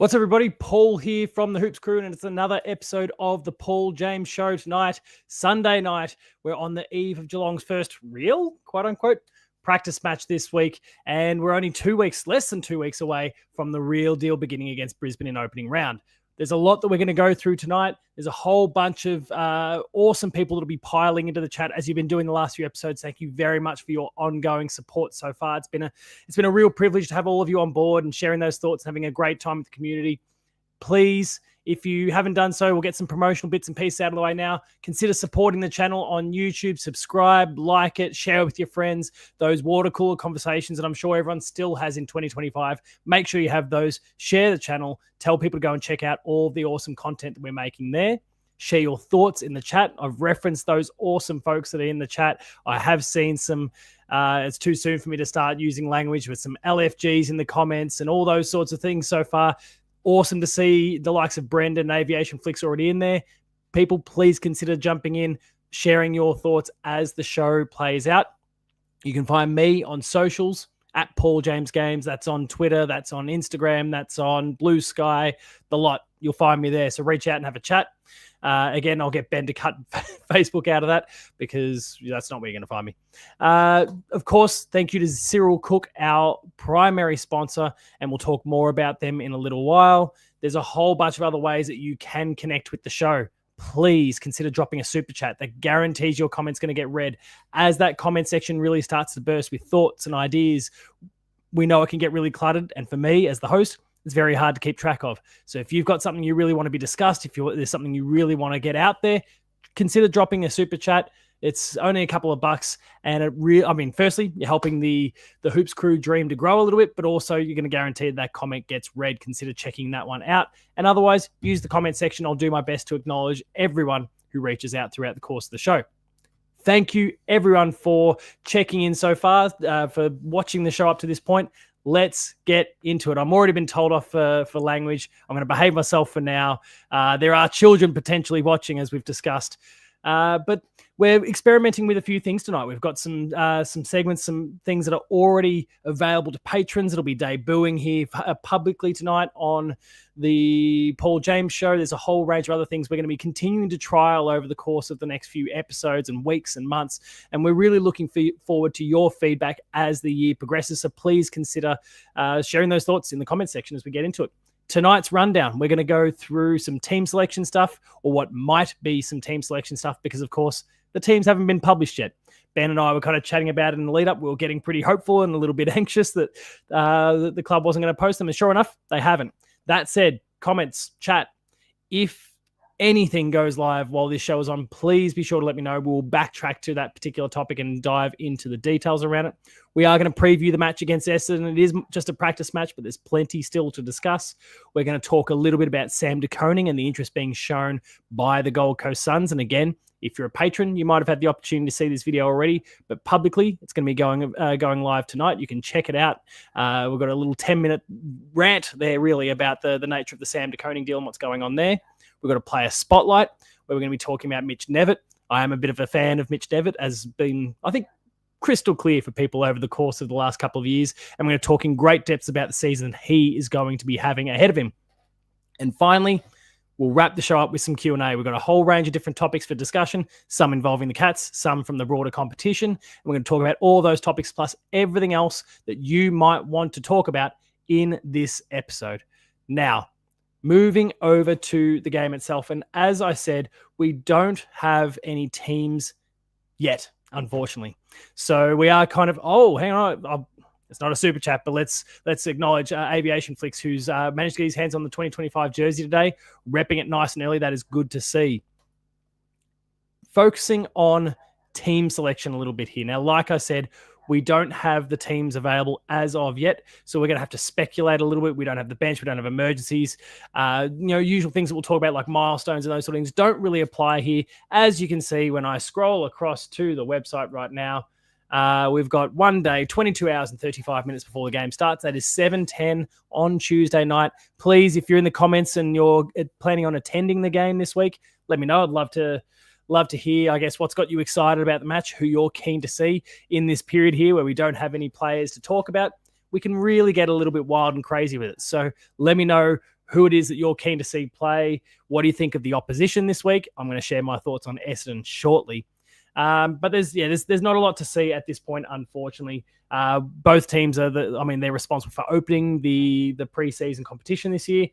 What's up, everybody? Paul here from the Hoops Crew, and it's another episode of the Paul James Show tonight, Sunday night. We're on the eve of Geelong's first real, quote-unquote, practice match this week, and we're only less than 2 weeks away from the real deal beginning against Brisbane in opening round. There's a lot that we're going to go through tonight. There's a whole bunch of awesome people that'll be piling into the chat as you've been doing the last few episodes. Thank you very much for your ongoing support so far. It's been a real privilege to have all of you on board and sharing those thoughts and having a great time with the community. Please, if you haven't done so, we'll get some promotional bits and pieces out of the way now. Consider supporting the channel on YouTube. Subscribe, like it, share it with your friends. Those water cooler conversations that I'm sure everyone still has in 2025. Make sure you have those. Share the channel. Tell people to go and check out all the awesome content that we're making there. Share your thoughts in the chat. I've referenced those awesome folks that are in the chat. I have seen some, it's too soon for me to start using language, with some LFGs in the comments and all those sorts of things so far. Awesome to see the likes of Brendan and Aviation Flicks already in there. People, please consider jumping in, sharing your thoughts as the show plays out. You can find me on socials at Paul James Games. That's on Twitter. That's on Instagram. That's on Blue Sky. The lot. You'll find me there. So reach out and have a chat. Again, I'll get Ben to cut Facebook out of that because that's not where you're going to find me. Of course, thank you to Cyril Cook, our primary sponsor, and we'll talk more about them in a little while. There's a whole bunch of other ways that you can connect with the show. Please consider dropping a super chat that guarantees your comment's going to get read. As that comment section really starts to burst with thoughts and ideas, we know it can get really cluttered. And for me, as the host, it's very hard to keep track of. So if you've got something you really want to be discussed, if there's something you really want to get out there, consider dropping a super chat. It's only a couple of bucks. And firstly, you're helping the Hoops Crew dream to grow a little bit, but also you're going to guarantee that comment gets read. Consider checking that one out. And otherwise, use the comment section. I'll do my best to acknowledge everyone who reaches out throughout the course of the show. Thank you, everyone, for checking in so far, for watching the show up to this point. Let's get into it. I'm already been told off for language. I'm going to behave myself for now. There are children potentially watching, as we've discussed. But we're experimenting with a few things tonight. We've got some segments, some things that are already available to patrons. It'll be debuting here publicly tonight on the Paul James Show. There's a whole range of other things we're going to be continuing to trial over the course of the next few episodes and weeks and months. And we're really looking forward to your feedback as the year progresses. So please consider sharing those thoughts in the comment section as we get into it. Tonight's rundown, we're going to go through some team selection stuff, or what might be some team selection stuff, because, of course, the teams haven't been published yet. Ben and I were kind of chatting about it in the lead-up. We were getting pretty hopeful and a little bit anxious that the club wasn't going to post them, and sure enough, they haven't. That said, comments, chat, if anything goes live while this show is on, please be sure to let me know. We'll backtrack to that particular topic and dive into the details around it. We are going to preview the match against Essendon. It is just a practice match, but there's plenty still to discuss. We're going to talk a little bit about Sam de Koning and the interest being shown by the Gold Coast Suns. And again, if you're a patron, you might have had the opportunity to see this video already, but publicly, it's going to be going live tonight. You can check it out. We've got a little 10-minute rant there, really, about the nature of the Sam de Koning deal and what's going on there. We've got a player spotlight where we're going to be talking about Mitch Nevitt. I am a bit of a fan of Mitch Nevitt, as been, I think, crystal clear for people over the course of the last couple of years. And we're going to talk in great depths about the season he is going to be having ahead of him. And finally, we'll wrap the show up with some Q&A. We've got a whole range of different topics for discussion, some involving the Cats, some from the broader competition. And we're going to talk about all those topics plus everything else that you might want to talk about in this episode. Now, moving over to the game itself. And as I said, we don't have any teams yet, unfortunately. So we are kind of, hang on. It's not a super chat, but let's acknowledge Aviation Flicks, who's managed to get his hands on the 2025 jersey today, repping it nice and early. That is good to see. Focusing on team selection a little bit here. Now, like I said, we don't have the teams available as of yet, so we're going to have to speculate a little bit. We don't have the bench. We don't have emergencies. Usual things that we'll talk about like milestones and those sort of things don't really apply here. As you can see, when I scroll across to the website right now, we've got 1 day, 22 hours and 35 minutes before the game starts. That is 7:10 on Tuesday night. Please, if you're in the comments and you're planning on attending the game this week, let me know. I'd love to hear, I guess, what's got you excited about the match, who you're keen to see in this period here where we don't have any players to talk about. We can really get a little bit wild and crazy with it. So let me know who it is that you're keen to see play. What do you think of the opposition this week? I'm going to share my thoughts on Essendon shortly. But there's not a lot to see at this point, unfortunately. Both teams they're responsible for opening the preseason competition this year.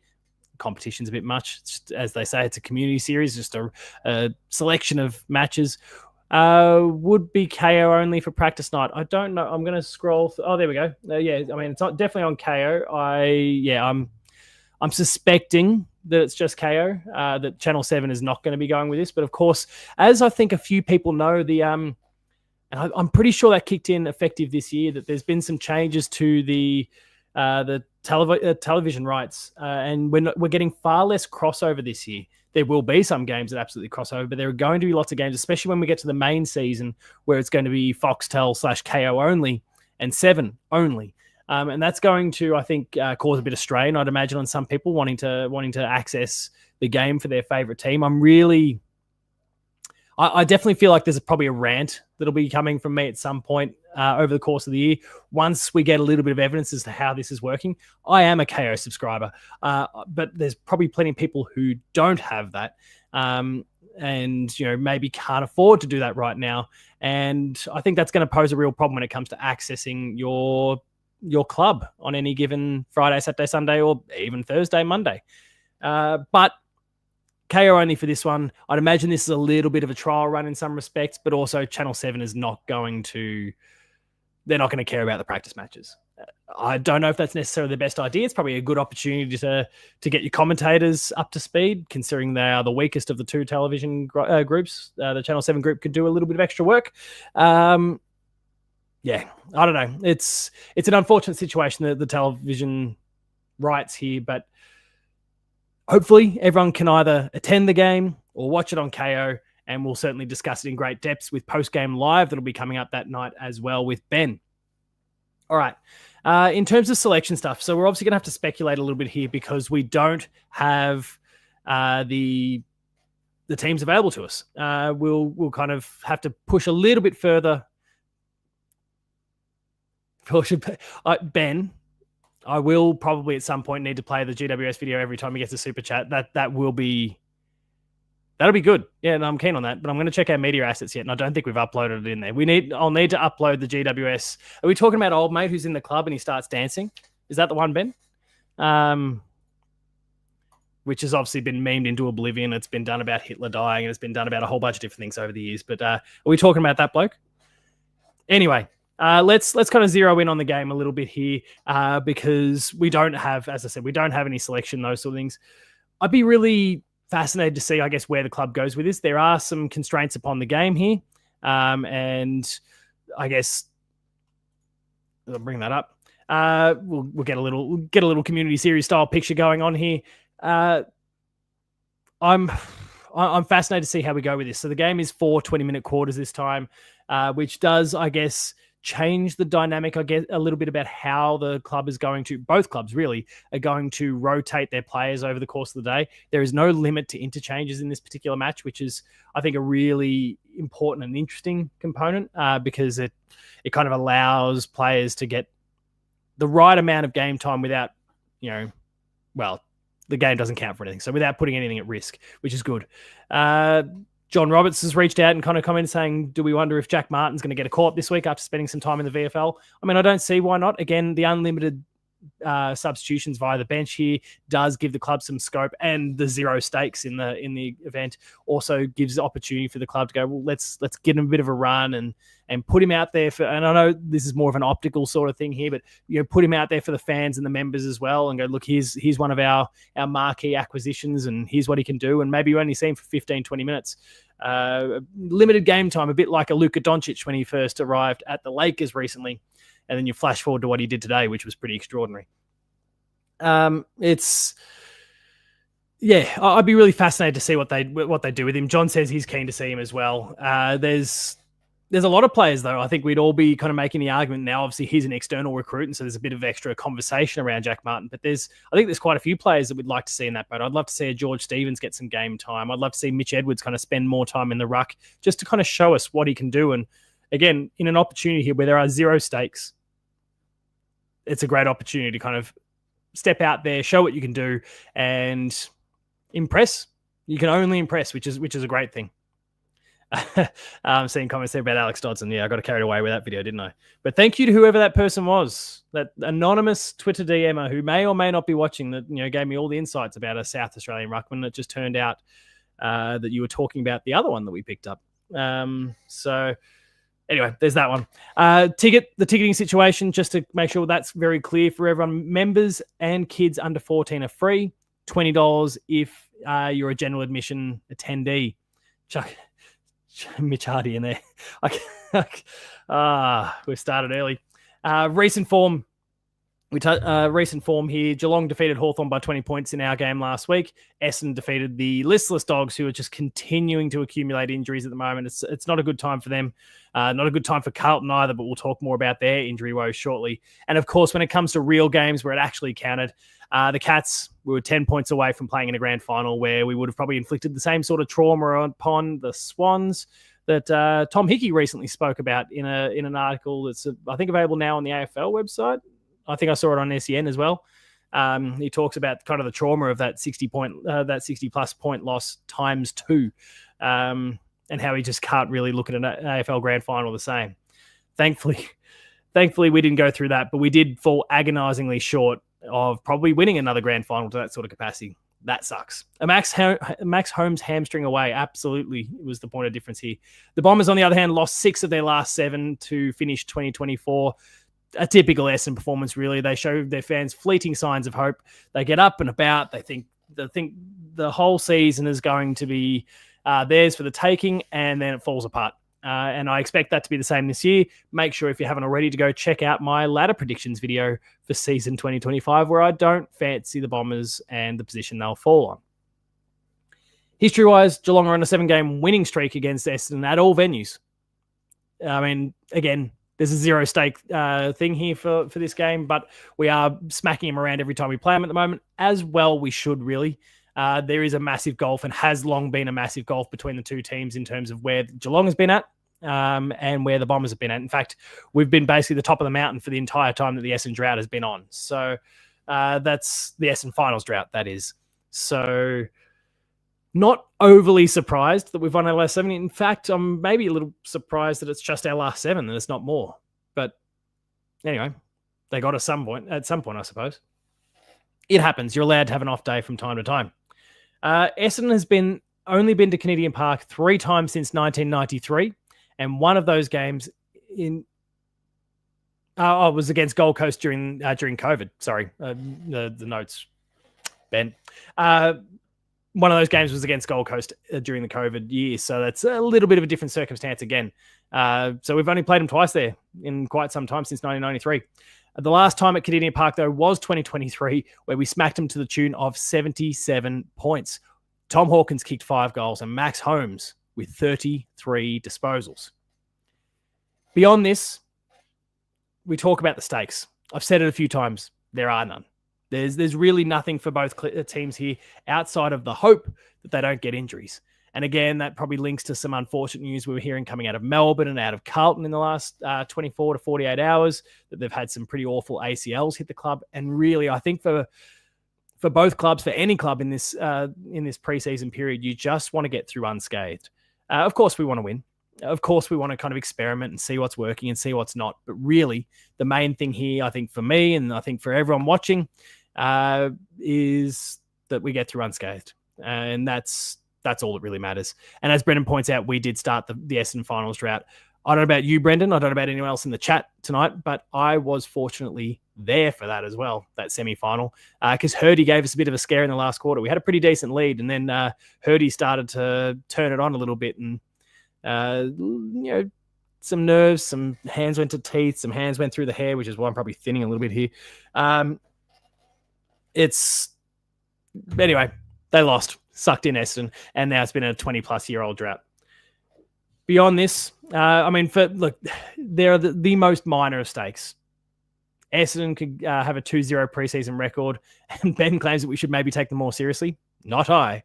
Competition's a bit much. As they say, it's a community series, just a selection of matches. Would be KO only for practice night. I don't know. I'm going to scroll. Oh, there we go. It's not definitely on KO. I'm suspecting that it's just KO, that Channel 7 is not going to be going with this. But of course, as I think a few people know, and I'm pretty sure that kicked in effective this year, that there's been some changes to the television rights, and we're getting far less crossover this year. There will be some games that absolutely cross over, but there are going to be lots of games, especially when we get to the main season, where it's going to be Foxtel/KO only and 7 only. And that's going to, I think, cause a bit of strain, I'd imagine, on some people wanting to access the game for their favorite team. I definitely feel like there's probably a rant that'll be coming from me at some point over the course of the year. Once we get a little bit of evidence as to how this is working, I am a KO subscriber, but there's probably plenty of people who don't have that, and maybe can't afford to do that right now. And I think that's going to pose a real problem when it comes to accessing your club on any given Friday, Saturday, Sunday, or even Thursday, Monday. But KO only for this one. I'd imagine this is a little bit of a trial run in some respects, but also Channel 7 is not going to care about the practice matches. I don't know if that's necessarily the best idea. It's probably a good opportunity to get your commentators up to speed, considering they are the weakest of the two television groups. The Channel 7 group could do a little bit of extra work. I don't know. It's an unfortunate situation, that the television rights here, but hopefully everyone can either attend the game or watch it on KO, and we'll certainly discuss it in great depths with post-game live that'll be coming up that night as well with Ben. All right. In terms of selection stuff, so we're obviously going to have to speculate a little bit here because we don't have the teams available to us. We'll kind of have to push a little bit further. Ben, I will probably at some point need to play the GWS video every time he gets a super chat. That'll be good. Yeah, and I'm keen on that. But I'm going to check our media assets yet, and I don't think we've uploaded it in there. I'll need to upload the GWS. Are we talking about old mate who's in the club and he starts dancing? Is that the one, Ben? Which has obviously been memed into oblivion. It's been done about Hitler dying, and it's been done about a whole bunch of different things over the years. But are we talking about that bloke? Anyway. Let's kind of zero in on the game a little bit here because we don't have, as I said, we don't have any selection, those sort of things. I'd be really fascinated to see, I guess, where the club goes with this. There are some constraints upon the game here, and I guess I'll bring that up. We'll get a little community series style picture going on here. I'm fascinated to see how we go with this. So the game is 4 20-minute quarters this time, which does, I guess, change the dynamic, I guess, a little bit about how the club is going to, both clubs really, are going to rotate their players over the course of the day. There is no limit to interchanges in this particular match, which is, I think, a really important and interesting component because it kind of allows players to get the right amount of game time without, the game doesn't count for anything. So without putting anything at risk, which is good. John Roberts has reached out and kind of commented saying, do we wonder if Jack Martin's going to get a call-up this week after spending some time in the VFL? I mean, I don't see why not. Again, the unlimited substitutions via the bench here does give the club some scope, and the zero stakes in the event also gives the opportunity for the club to go, well, let's get him a bit of a run and put him out there for, and I know this is more of an optical sort of thing here, but put him out there for the fans and the members as well, and go, look, here's one of our marquee acquisitions, and here's what he can do. And maybe you only see him for 15, 20 minutes. Limited game time, a bit like a Luka Doncic when he first arrived at the Lakers recently. And then you flash forward to what he did today, which was pretty extraordinary. I'd be really fascinated to see what they do with him. John says he's keen to see him as well. There's a lot of players, though. I think we'd all be kind of making the argument now. Obviously, he's an external recruit, and so there's a bit of extra conversation around Jack Martin. But I think there's quite a few players that we'd like to see in that boat. I'd love to see a George Stevens get some game time. I'd love to see Mitch Edwards kind of spend more time in the ruck just to kind of show us what he can do. And again, in an opportunity here where there are zero stakes, it's a great opportunity to kind of step out there, show what you can do, and impress. You can only impress, which is a great thing. I'm seeing comments there about Alex Dodson. Yeah, I got carried away with that video, didn't I? But thank you to whoever that person was, that anonymous Twitter DMer who may or may not be watching, that gave me all the insights about a South Australian ruckman. It just turned out that you were talking about the other one that we picked up. So anyway, there's that one. The ticketing situation, just to make sure that's very clear for everyone. Members and kids under 14 are free. $20 if you're a general admission attendee. Chuck Mitch Hardy in there. We started early. Recent form here. Geelong defeated Hawthorn by 20 points in our game last week. Essendon defeated the listless Dogs, who are just continuing to accumulate injuries at the moment. It's not a good time for them. Not a good time for Carlton either, but we'll talk more about their injury woes shortly. And of course, when it comes to real games where it actually counted, the Cats, we were 10 points away from playing in a grand final where we would have probably inflicted the same sort of trauma upon the Swans that Tom Hickey recently spoke about in an article that's, I think, available now on the AFL website. I think I saw it on SEN as well. He talks about kind of the trauma of that 60+ point loss times 2, and how he just can't really look at an AFL grand final the same. Thankfully, we didn't go through that, but we did fall agonizingly short of probably winning another grand final to that sort of capacity. That sucks. A Max Holmes hamstring away, absolutely, was the point of difference here. The Bombers, on the other hand, lost 6 of their last 7 to finish 2024. A typical Essendon performance, really. They show their fans fleeting signs of hope. They get up and about. They think the whole season is going to be theirs for the taking, and then it falls apart. And I expect that to be the same this year. Make sure, if you haven't already, to go check out my ladder predictions video for season 2025, where I don't fancy the Bombers and the position they'll fall on. History-wise, Geelong are on a 7-game winning streak against Essendon at all venues. I mean, again, there's a zero-stake thing here for this game, but we are smacking them around every time we play them at the moment. As well, we should, really. There is a massive gulf, and has long been a massive gulf, between the two teams in terms of where Geelong has been at and where the Bombers have been at. In fact, we've been basically the top of the mountain for the entire time that the Essendon drought has been on. So that's the Essendon finals drought, that is. So not overly surprised that we've won our last 7. In fact, I'm maybe a little surprised that it's just our last 7 and it's not more. But anyway, they got us at some point, I suppose. It happens. You're allowed to have an off day from time to time. Essendon has only been to Canadian Park 3 times since 1993, and one of those games was against Gold Coast during COVID. Sorry, the notes, Ben. One of those games was against Gold Coast during the COVID year, so that's a little bit of a different circumstance again. So we've only played them twice there in quite some time, since 1993. The last time at Canadian Park, though, was 2023, where we smacked them to the tune of 77 points. Tom Hawkins kicked 5 goals, and Max Holmes with 33 disposals. Beyond this, we talk about the stakes. I've said it a few times. There are none. There's really nothing for both teams here outside of the hope that they don't get injuries. And again, that probably links to some unfortunate news we were hearing coming out of Melbourne and out of Carlton in the last 24 to 48 hours, that they've had some pretty awful ACLs hit the club. And really, I think for both clubs, for any club in this preseason period, you just want to get through unscathed. Of course, we want to win. Of course, we want to kind of experiment and see what's working and see what's not. But really, the main thing here, I think for me, and I think for everyone watching, is that we get through unscathed. And that's all that really matters. And as Brendan points out, we did start the Essendon finals drought. I don't know about you, Brendan. I don't know about anyone else in the chat tonight, but I was fortunately there for that as well, that semi-final, because Hurdy gave us a bit of a scare in the last quarter. We had a pretty decent lead, and then Hurdy started to turn it on a little bit, and some nerves, some hands went to teeth, some hands went through the hair, which is why I'm probably thinning a little bit here. Anyway, they lost, sucked in Essendon, and now it's been a 20-plus-year-old drought. Beyond this, they're the most minor of stakes. Essendon could have a 2-0 preseason record, and Ben claims that we should maybe take them more seriously. Not I.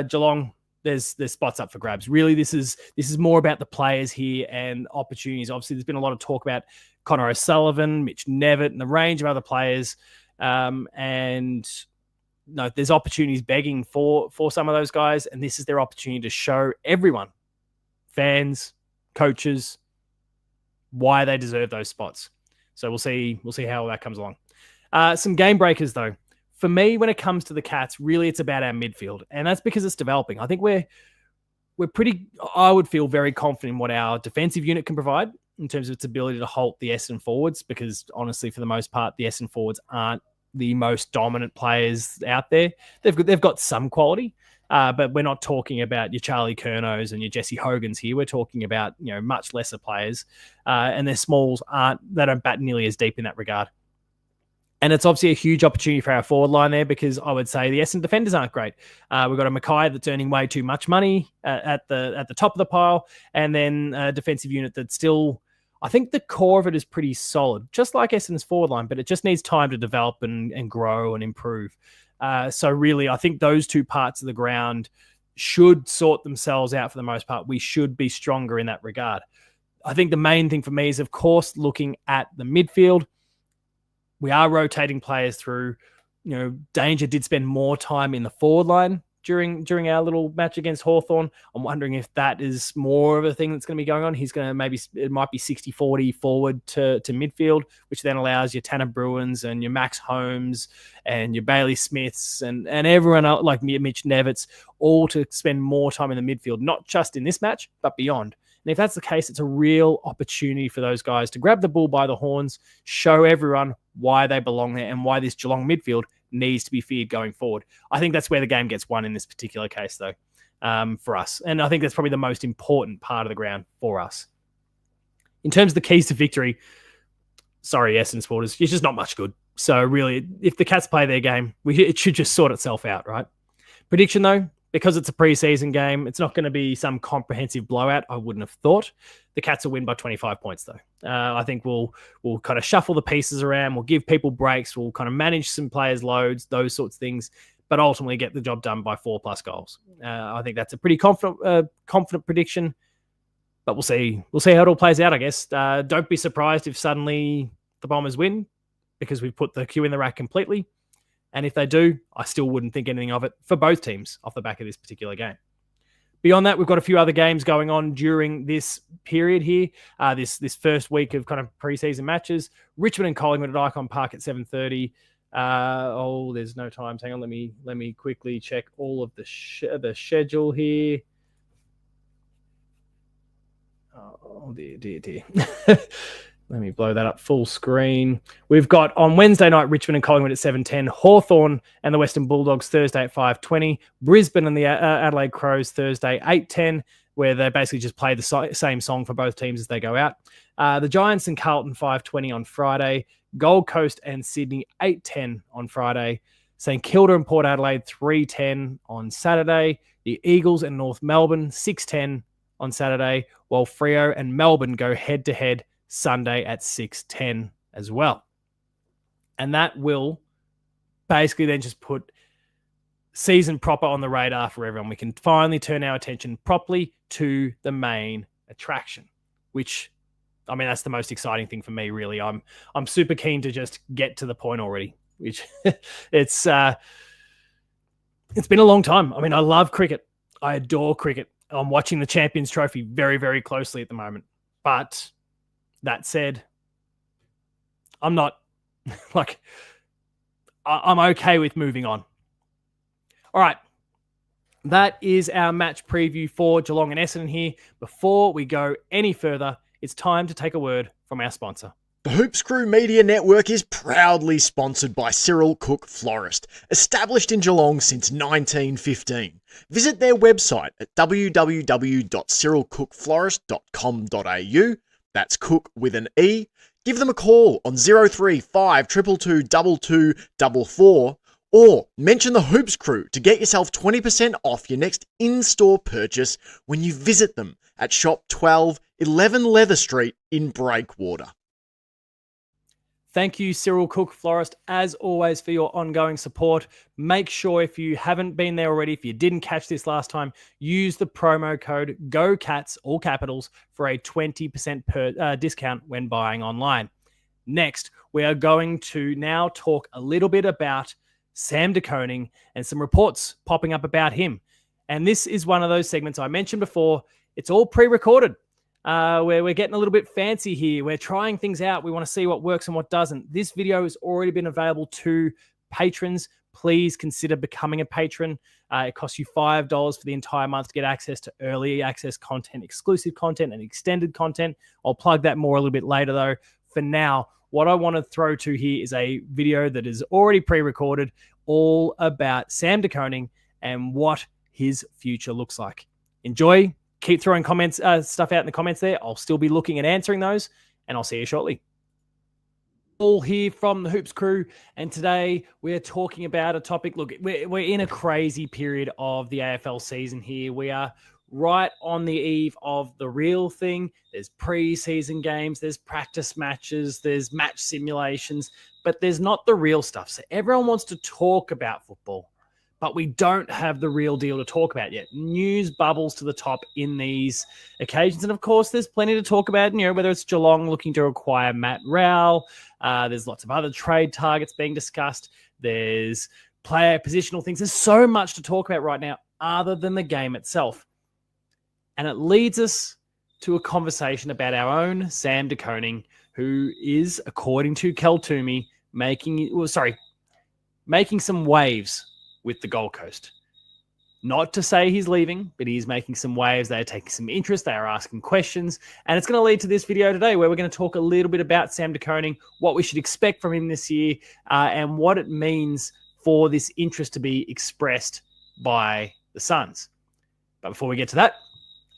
Geelong, there's spots up for grabs. Really, this is more about the players here and opportunities. Obviously, there's been a lot of talk about Connor O'Sullivan, Mitch Nevitt, and the range of other players And no, there's opportunities begging for some of those guys, and this is their opportunity to show everyone, fans, coaches, why they deserve those spots. So we'll see how that comes along. Some game breakers though. For me, when it comes to the Cats, really it's about our midfield, and that's because it's developing. I think we're pretty. I would feel very confident in what our defensive unit can provide in terms of its ability to halt the Essendon forwards, because honestly, for the most part, the Essendon forwards aren't the most dominant players out there. They've got some quality, but we're not talking about your Charlie Curnows and your Jesse Hogans here. We're talking about much lesser players, and their smalls they don't bat nearly as deep in that regard. And it's obviously a huge opportunity for our forward line there, because I would say the Essendon defenders aren't great. We've got a Mackay that's earning way too much money at the top of the pile, and then a defensive unit that's still, I think the core of it is pretty solid, just like Essendon's forward line, but it just needs time to develop and grow and improve. So really, I think those two parts of the ground should sort themselves out for the most part. We should be stronger in that regard. I think the main thing for me is, of course, looking at the midfield. We are rotating players through. Danger did spend more time in the forward line during our little match against Hawthorn. I'm wondering if that is more of a thing that's going to be going on. He's going to it might be 60-40 forward to midfield, which then allows your Tanner Bruins and your Max Holmes and your Bailey Smiths and everyone else, like Mitch Nevitts, all to spend more time in the midfield, not just in this match, but beyond. And if that's the case, it's a real opportunity for those guys to grab the bull by the horns, show everyone why they belong there and why this Geelong midfield needs to be feared going forward. I think that's where the game gets won in this particular case, though, for us. And I think that's probably the most important part of the ground for us. In terms of the keys to victory, sorry, Essendon supporters, it's just not much good. So really, if the Cats play their game, it should just sort itself out, right? Prediction, though, because it's a preseason game, it's not going to be some comprehensive blowout, I wouldn't have thought. The Cats will win by 25 points, though. I think we'll kind of shuffle the pieces around. We'll give people breaks. We'll kind of manage some players' loads, those sorts of things, but ultimately get the job done by 4+ goals. I think that's a pretty confident prediction, but we'll see. We'll see how it all plays out, I guess. Don't be surprised if suddenly the Bombers win, because we've put the queue in the rack completely. And if they do, I still wouldn't think anything of it for both teams off the back of this particular game. Beyond that, we've got a few other games going on during this period here, this first week of kind of preseason matches. Richmond and Collingwood at Icon Park at 7:30. There's no times. Hang on, let me quickly check all of the schedule here. Oh dear. Let me blow that up full screen. We've got on Wednesday night, Richmond and Collingwood at 7:10, Hawthorn and the Western Bulldogs Thursday at 5:20, Brisbane and the Adelaide Crows Thursday 8:10, where they basically just play the same song for both teams as they go out. The Giants and Carlton 5:20 on Friday, Gold Coast and Sydney 8:10 on Friday, St Kilda and Port Adelaide 3:10 on Saturday, the Eagles and North Melbourne 6:10 on Saturday, while Freo and Melbourne go head-to-head Sunday at 6:10 as well. And that will basically then just put season proper on the radar for everyone. We can finally turn our attention properly to the main attraction, which, I mean, that's the most exciting thing for me, really. I'm super keen to just get to the point already, which it's been a long time. I mean, I love cricket. I adore cricket. I'm watching the Champions Trophy very, very closely at the moment. But that said, I'm not I'm okay with moving on. All right. That is our match preview for Geelong and Essendon here. Before we go any further, it's time to take a word from our sponsor. The Hoops Crew Media Network is proudly sponsored by Cyril Cook Florist, established in Geelong since 1915. Visit their website at www.cyrilcookflorist.com.au. That's Cook with an E. Give them a call on 035 222 2244 or mention the Hoops Crew to get yourself 20% off your next in-store purchase when you visit them at Shop 12, 11 Leather Street in Breakwater. Thank you, Cyril Cook Florist, as always, for your ongoing support. Make sure, if you haven't been there already, if you didn't catch this last time, use the promo code GOCATS, all capitals, for a 20% discount when buying online. Next, we are going to now talk a little bit about Sam de Koning and some reports popping up about him. And this is one of those segments I mentioned before. It's all pre-recorded. Where we're getting a little bit fancy here. We're trying things out. We want to see what works and what doesn't. This video has already been available to patrons. Please consider becoming a patron. It costs you $5 for the entire month to get access to early access content, exclusive content, and extended content. I'll plug that more a little bit later, though. For now, what I want to throw to here is a video that is already pre-recorded, all about Sam de Koning and what his future looks like. Enjoy. Keep throwing comments, stuff out in the comments there. I'll still be looking and answering those, and I'll see you shortly. All here from the Hoops crew, and today we're talking about a topic. Look, we're in a crazy period of the AFL season here. We are right on the eve of the real thing. There's pre-season games, there's practice matches, there's match simulations, but there's not the real stuff. So everyone wants to talk about football, but we don't have the real deal to talk about yet. News bubbles to the top in these occasions. And of course, there's plenty to talk about, whether it's Geelong looking to acquire Matt Rowell. There's lots of other trade targets being discussed. There's player positional things. There's so much to talk about right now other than the game itself. And it leads us to a conversation about our own Sam de Koning, who is, according to Kel Toomey, making some waves with the Gold Coast. Not to say he's leaving, but he's making some waves. They are taking some interest. They are asking questions. And it's going to lead to this video today where we're going to talk a little bit about Sam de Koning, what we should expect from him this year, and what it means for this interest to be expressed by the Suns. But before we get to that,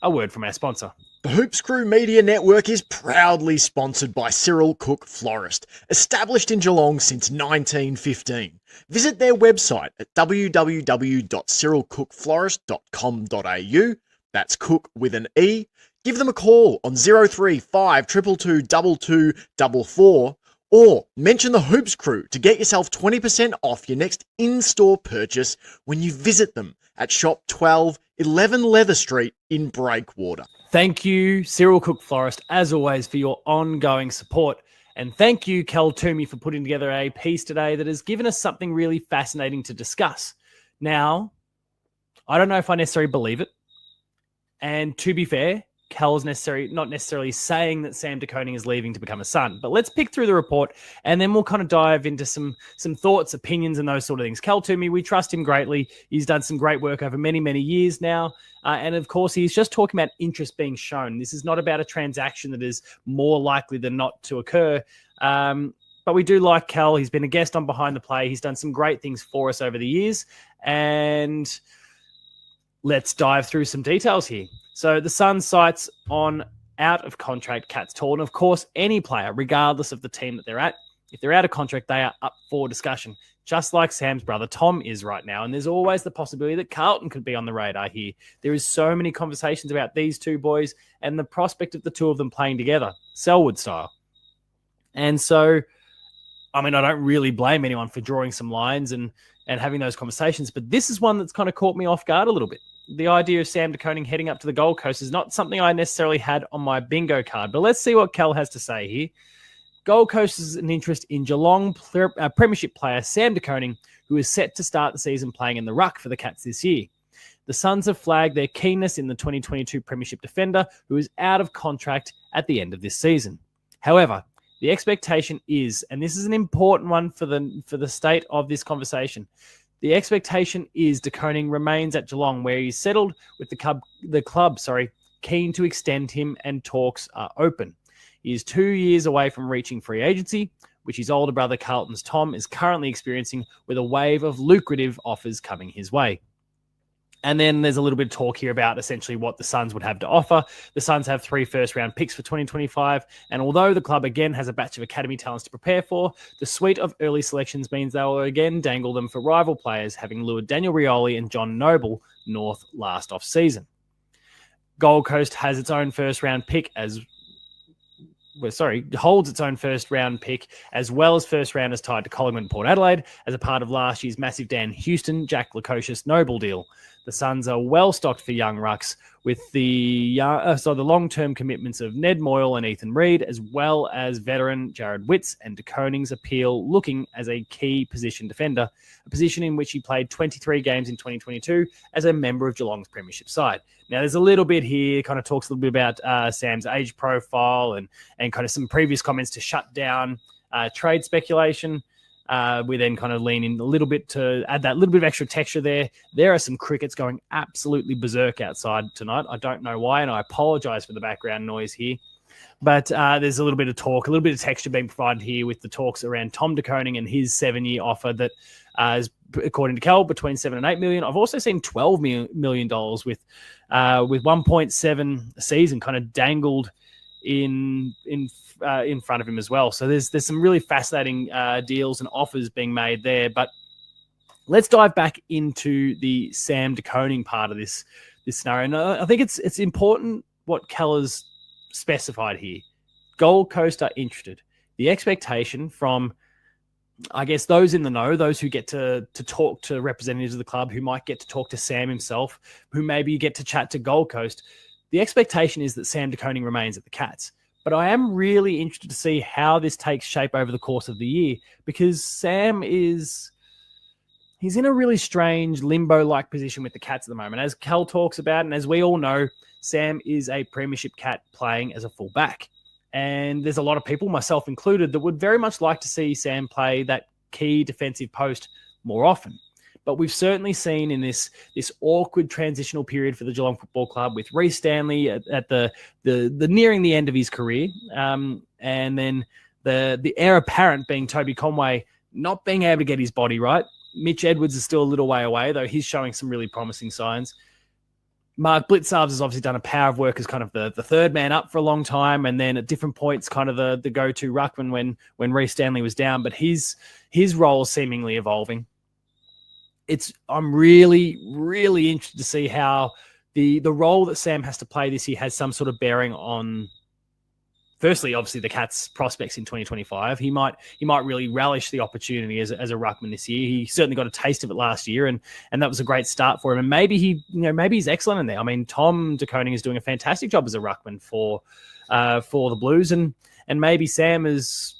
a word from our sponsor. The Hoops Crew Media Network is proudly sponsored by Cyril Cook Florist, established in Geelong since 1915. Visit their website at www.cyrilcookflorist.com.au. That's Cook with an E. Give them a call on 035 222 2244 or mention the Hoops Crew to get yourself 20% off your next in-store purchase when you visit them at Shop 12, 11 Leather Street in Breakwater. Thank you, Cyril Cook Florist, as always, for your ongoing support. And thank you, Kel Toomey, for putting together a piece today that has given us something really fascinating to discuss. Now, I don't know if I necessarily believe it. And to be fair, Kel's not necessarily saying that Sam de Koning is leaving to become a Sun. But let's pick through the report, and then we'll kind of dive into some thoughts, opinions, and those sort of things. Kel Toomey, we trust him greatly. He's done some great work over many, many years now. And of course, he's just talking about interest being shown. This is not about a transaction that is more likely than not to occur. But we do like Kel. He's been a guest on Behind the Play. He's done some great things for us over the years. And let's dive through some details here. So the Suns sights on out-of-contract Cats Tall. And of course, any player, regardless of the team that they're at, if they're out of contract, they are up for discussion, just like Sam's brother Tom is right now. And there's always the possibility that Carlton could be on the radar here. There is so many conversations about these two boys and the prospect of the two of them playing together, Selwood style. And so, I mean, I don't really blame anyone for drawing some lines and having those conversations, but this is one that's kind of caught me off guard a little bit. The idea of Sam de Koning heading up to the Gold Coast is not something I necessarily had on my bingo card, but let's see what Kel has to say here. Gold Coast is an interest in Geelong Premiership player Sam de Koning, who is set to start the season playing in the ruck for the Cats this year. The Suns have flagged their keenness in the 2022 Premiership defender, who is out of contract at the end of this season. However, the expectation is, and this is an important one for the state of this conversation, the expectation is de Koning remains at Geelong, where he's settled with the club, keen to extend him, and talks are open. He is 2 years away from reaching free agency, which his older brother Carlton's Tom is currently experiencing, with a wave of lucrative offers coming his way. And then there's a little bit of talk here about essentially what the Suns would have to offer. The Suns have 3 first-round picks for 2025, and although the club again has a batch of academy talents to prepare for, the suite of early selections means they will again dangle them for rival players, having lured Daniel Rioli and John Noble north last off-season. Gold Coast has its own first-round pick holds its own first-round pick, as well as first-rounders tied to Collingwood and Port Adelaide, as a part of last year's massive Dan Houston, Jack Lukosius Noble deal. the Suns are well stocked for young rucks with the long-term commitments of Ned Moyle and Ethan Reid, as well as veteran Jared Witts and Koning's appeal looking as a key position defender, a position in which he played 23 games in 2022 as a member of Geelong's premiership side. Now, there's a little bit here, kind of talks a little bit about Sam's age profile and kind of some previous comments to shut down trade speculation. We then kind of lean in a little bit to add that little bit of extra texture there. There are some crickets going absolutely berserk outside tonight. I don't know why, and I apologize for the background noise here. But there's a little bit of talk, a little bit of texture being provided here with the talks around Tom de Koning and his 7-year offer that is, according to Cal, between $7 and $8 million. I've also seen $12 million with 1.7 a season kind of dangled in front of him as well. So there's some really fascinating deals and offers being made there. But let's dive back into the Sam de Koning part of this scenario. And I think it's important what Keller's specified here. Gold Coast are interested. The expectation from, I guess, those in the know, those who get to talk to representatives of the club, who might get to talk to Sam himself, who maybe get to chat to Gold Coast, the expectation is that Sam de Koning remains at the Cats. But I am really interested to see how this takes shape over the course of the year, because Sam he's in a really strange limbo-like position with the Cats at the moment. As Cal talks about, and as we all know, Sam is a premiership Cat playing as a fullback. And there's a lot of people, myself included, that would very much like to see Sam play that key defensive post more often. But we've certainly seen in this awkward transitional period for the Geelong Football Club with Reece Stanley at the nearing the end of his career, and then the heir apparent being Toby Conway not being able to get his body right. Mitch Edwards is still a little way away, though he's showing some really promising signs. Mark Blitzarves has obviously done a power of work as kind of the third man up for a long time, and then at different points kind of the go-to ruckman when Reece Stanley was down, but his role is seemingly evolving. I'm really, really interested to see how the role that Sam has to play this year has some sort of bearing on, firstly, obviously the Cats' prospects in 2025. He might really relish the opportunity as a ruckman this year. He certainly got a taste of it last year, and that was a great start for him. And maybe he's excellent in there. I mean, Tom de Koning is doing a fantastic job as a ruckman for the Blues, and maybe Sam is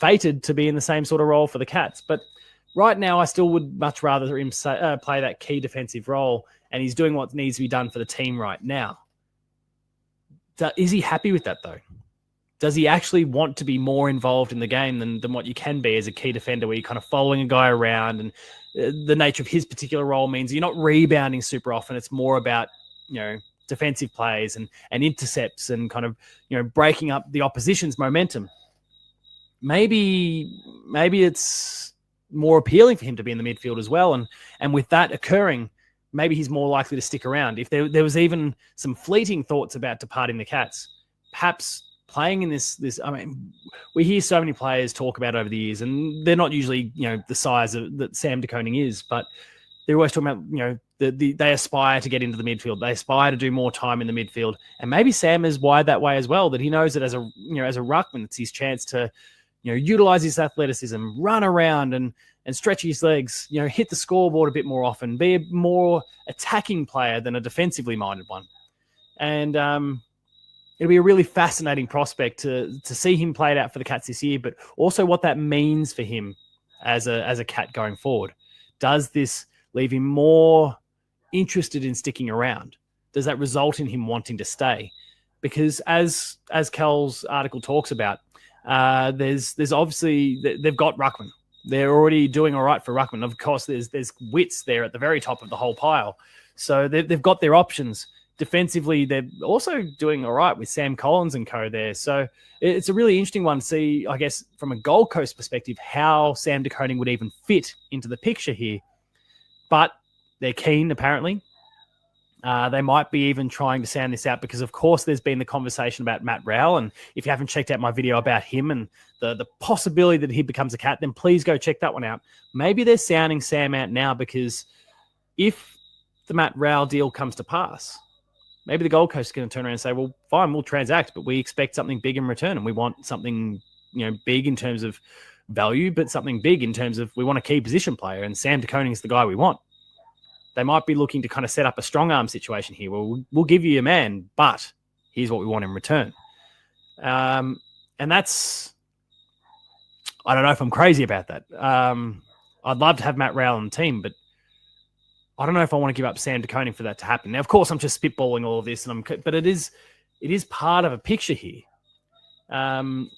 fated to be in the same sort of role for the Cats, but right now, I still would much rather him play that key defensive role, and he's doing what needs to be done for the team right now. Is he happy with that, though? Does he actually want to be more involved in the game than what you can be as a key defender, where you're kind of following a guy around, and the nature of his particular role means you're not rebounding super often. It's more about, defensive plays and intercepts and kind of, breaking up the opposition's momentum. Maybe it's more appealing for him to be in the midfield as well. And with that occurring, maybe he's more likely to stick around. If there was even some fleeting thoughts about departing the Cats, perhaps playing in this, I mean, we hear so many players talk about over the years, and they're not usually, the size that Sam de Koning is, but they're always talking about, they aspire to get into the midfield. They aspire to do more time in the midfield. And maybe Sam is wired that way as well, that he knows that as a ruckman, it's his chance to, utilize his athleticism, run around and stretch his legs, hit the scoreboard a bit more often, be a more attacking player than a defensively minded one. And it'll be a really fascinating prospect to see him played out for the Cats this year, but also what that means for him as a Cat going forward. Does this leave him more interested in sticking around? Does that result in him wanting to stay? Because as Cal's article talks about, there's obviously, they've got ruckman. They're already doing all right for ruckman. Of course, there's Witts there at the very top of the whole pile. So they've got their options. Defensively, they're also doing all right with Sam Collins and co there. So it's a really interesting one to see, I guess, from a Gold Coast perspective, how Sam de Koning would even fit into the picture here. But they're keen, apparently. They might be even trying to sound this out because, of course, there's been the conversation about Matt Rowell. And if you haven't checked out my video about him and the possibility that he becomes a Cat, then please go check that one out. Maybe they're sounding Sam out now because if the Matt Rowell deal comes to pass, maybe the Gold Coast is going to turn around and say, well, fine, we'll transact, but we expect something big in return. And we want something, big in terms of value, but something big in terms of we want a key position player. And Sam de Koning is the guy we want. they might be looking to kind of set up a strong arm situation here. Well, we'll give you your man, but here's what we want in return. And that's, I don't know if I'm crazy about that. I'd love to have Matt Rowell on the team, but I don't know if I want to give up Sam de Koning for that to happen. Now, of course, I'm just spitballing all of this, but it is part of a picture here. And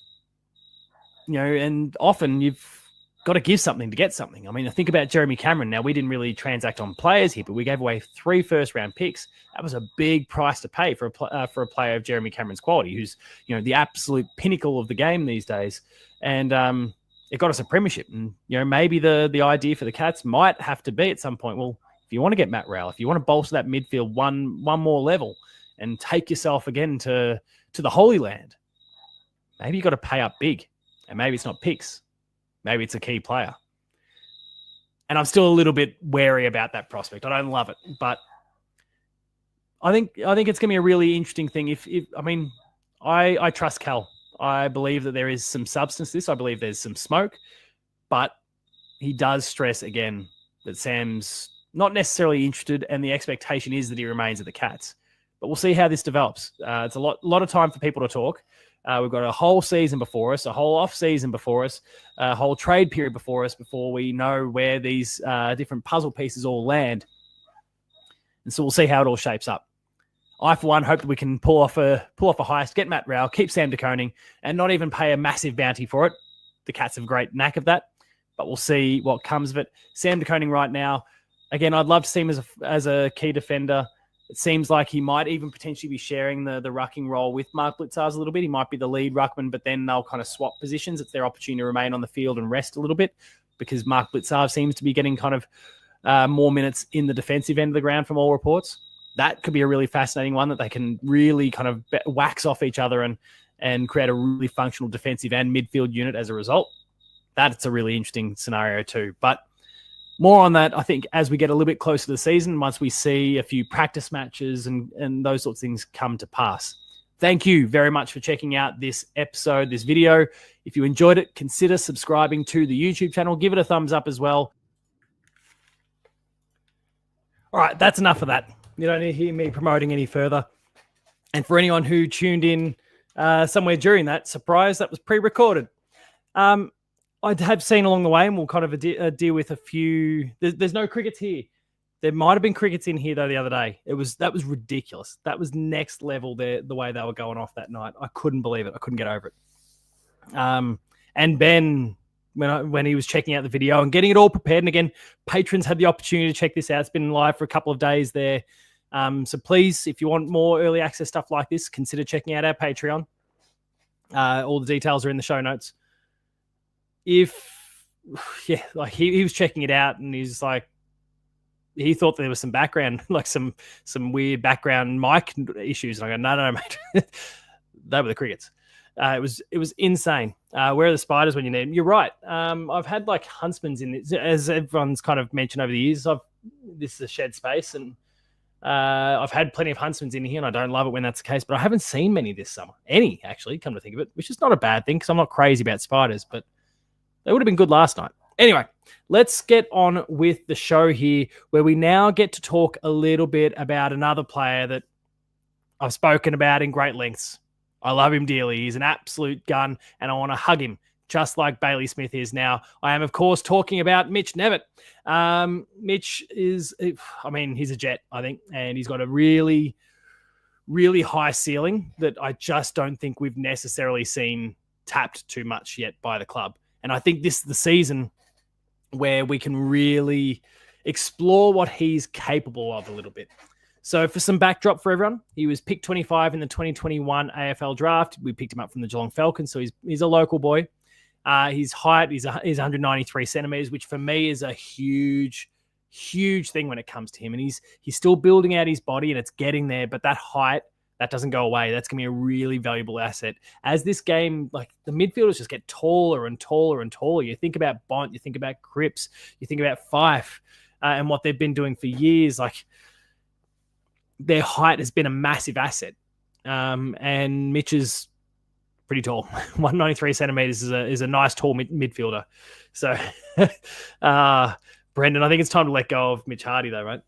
often you've got to give something to get something. I mean, I think about Jeremy Cameron. Now, we didn't really transact on players here, but we gave away 3 first-round picks. That was a big price to pay for a player of Jeremy Cameron's quality, who's the absolute pinnacle of the game these days. And it got us a premiership. And maybe the idea for the Cats might have to be at some point, well, if you want to get Matt Rowell, if you want to bolster that midfield one more level and take yourself again to the Holy Land, maybe you got to pay up big. And maybe it's not picks. Maybe it's a key player. And I'm still a little bit wary about that prospect. I don't love it, but I think it's going to be a really interesting thing. I trust Cal. I believe that there is some substance to this. I believe there's some smoke, but he does stress again that Sam's not necessarily interested, and the expectation is that he remains at the Cats. But we'll see how this develops. It's a lot of time for people to talk. We've got a whole season before us, a whole off season before us, a whole trade period before us before we know where these different puzzle pieces all land. And so we'll see how it all shapes up. I, for one, hope that we can pull off a heist, get Matt Rowell, keep Sam de Koning, and not even pay a massive bounty for it. The Cats have a great knack of that, but we'll see what comes of it. Sam de Koning right now, again, I'd love to see him as a key defender. It seems like he might even potentially be sharing the rucking role with Mark Blitzars a little bit. He might be the lead ruckman, but then they'll kind of swap positions. It's their opportunity to remain on the field and rest a little bit, because Mark Blitzars seems to be getting kind of more minutes in the defensive end of the ground from all reports. That could be a really fascinating one that they can really kind of wax off each other and create a really functional defensive and midfield unit as a result. That's a really interesting scenario too. But more on that, I think, as we get a little bit closer to the season, once we see a few practice matches and those sorts of things come to pass. Thank you very much for checking out this episode, this video. If you enjoyed it, consider subscribing to the YouTube channel. Give it a thumbs up as well. All right, that's enough of that. You don't need to hear me promoting any further. And for anyone who tuned in somewhere during that, surprise, that was pre-recorded. I have seen along the way, and we'll kind of deal with a few. There's no crickets here. There might have been crickets in here though the other day. That was ridiculous. That was next level. The way they were going off that night, I couldn't believe it. I couldn't get over it. And Ben, when he was checking out the video and getting it all prepared, and again, patrons had the opportunity to check this out. It's been live for a couple of days there. So please, if you want more early access stuff like this, consider checking out our Patreon. All the details are in the show notes. He was checking it out, and he's like, he thought there was some background, like some weird background mic issues. And I go, no, mate. They were the crickets. It was insane. Where are the spiders when you need them? You're right. I've had like huntsmen's in this, as everyone's kind of mentioned over the years. This is a shed space, and I've had plenty of huntsmen's in here, and I don't love it when that's the case. But I haven't seen many this summer. Any, actually, come to think of it, which is not a bad thing because I'm not crazy about spiders, but they would have been good last night. Anyway, let's get on with the show here, where we now get to talk a little bit about another player that I've spoken about in great lengths. I love him dearly. He's an absolute gun, and I want to hug him, just like Bailey Smith is now. I am, of course, talking about Mitch Nevitt. Mitch is, he's a jet, I think, and he's got a really, really high ceiling that I just don't think we've necessarily seen tapped too much yet by the club. And I think this is the season where we can really explore what he's capable of a little bit. So for some backdrop for everyone, he was picked 25 in the 2021 AFL draft. We picked him up from the Geelong Falcons, so he's a local boy. His height is 193 centimeters, which for me is a huge, huge thing when it comes to him. And he's still building out his body, and it's getting there, but that height, that doesn't go away. That's going to be a really valuable asset. As this game, like the midfielders just get taller and taller and taller. You think about Bont, you think about Cripps, you think about Fife and what they've been doing for years. Like their height has been a massive asset. And Mitch is pretty tall. 193 centimeters is a nice tall midfielder. So, Brendan, I think it's time to let go of Mitch Hardy though, right?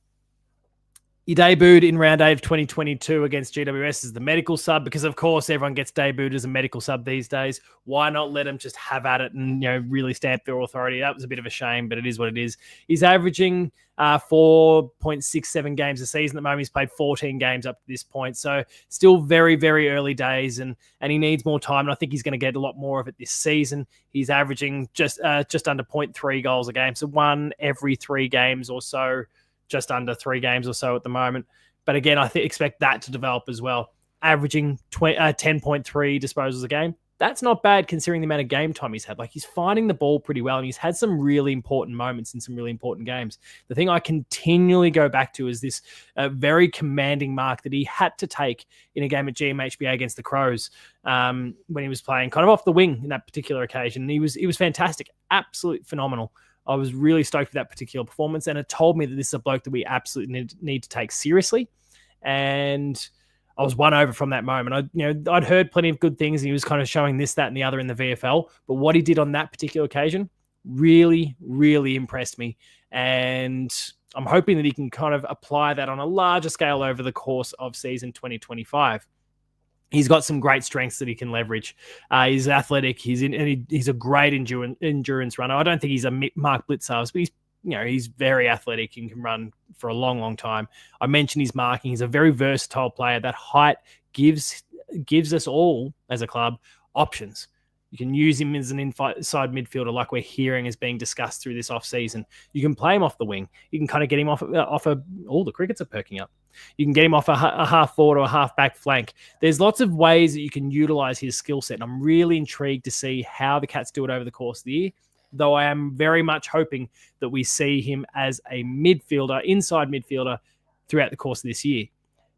He debuted in round 8 of 2022 against GWS as the medical sub because, of course, everyone gets debuted as a medical sub these days. Why not let him just have at it and really stamp their authority? That was a bit of a shame, but it is what it is. He's averaging 4.67 games a season at the moment. He's played 14 games up to this point, so still very, very early days, and he needs more time. And I think he's going to get a lot more of it this season. He's averaging just under 0.3 goals a game, so 1 every 3 games or so. Just under 3 games or so at the moment. But again, I expect that to develop as well. Averaging 10.3 disposals a game. That's not bad considering the amount of game time he's had. Like, he's finding the ball pretty well, and he's had some really important moments in some really important games. The thing I continually go back to is this very commanding mark that he had to take in a game at GMHBA against the Crows when he was playing kind of off the wing in that particular occasion. And he was fantastic, absolutely phenomenal. I was really stoked with that particular performance, and it told me that this is a bloke that we absolutely need to take seriously. And I was won over from that moment. I'd heard plenty of good things, and he was kind of showing this, that, and the other in the VFL. But what he did on that particular occasion really, really impressed me. And I'm hoping that he can kind of apply that on a larger scale over the course of season 2025. He's got some great strengths that he can leverage. He's athletic. He's a great endurance runner. I don't think he's a Mark Blitzarves, but he's very athletic and can run for a long, long time. I mentioned his marking. He's a very versatile player. That height gives us all as a club options. You can use him as an inside midfielder like we're hearing is being discussed through this offseason. You can play him off the wing. You can kind of get him off the crickets are perking up. You can get him off a half forward or a half back flank. There's lots of ways that you can utilize his skill set. And I'm really intrigued to see how the Cats do it over the course of the year, though I am very much hoping that we see him as a midfielder, inside midfielder, throughout the course of this year.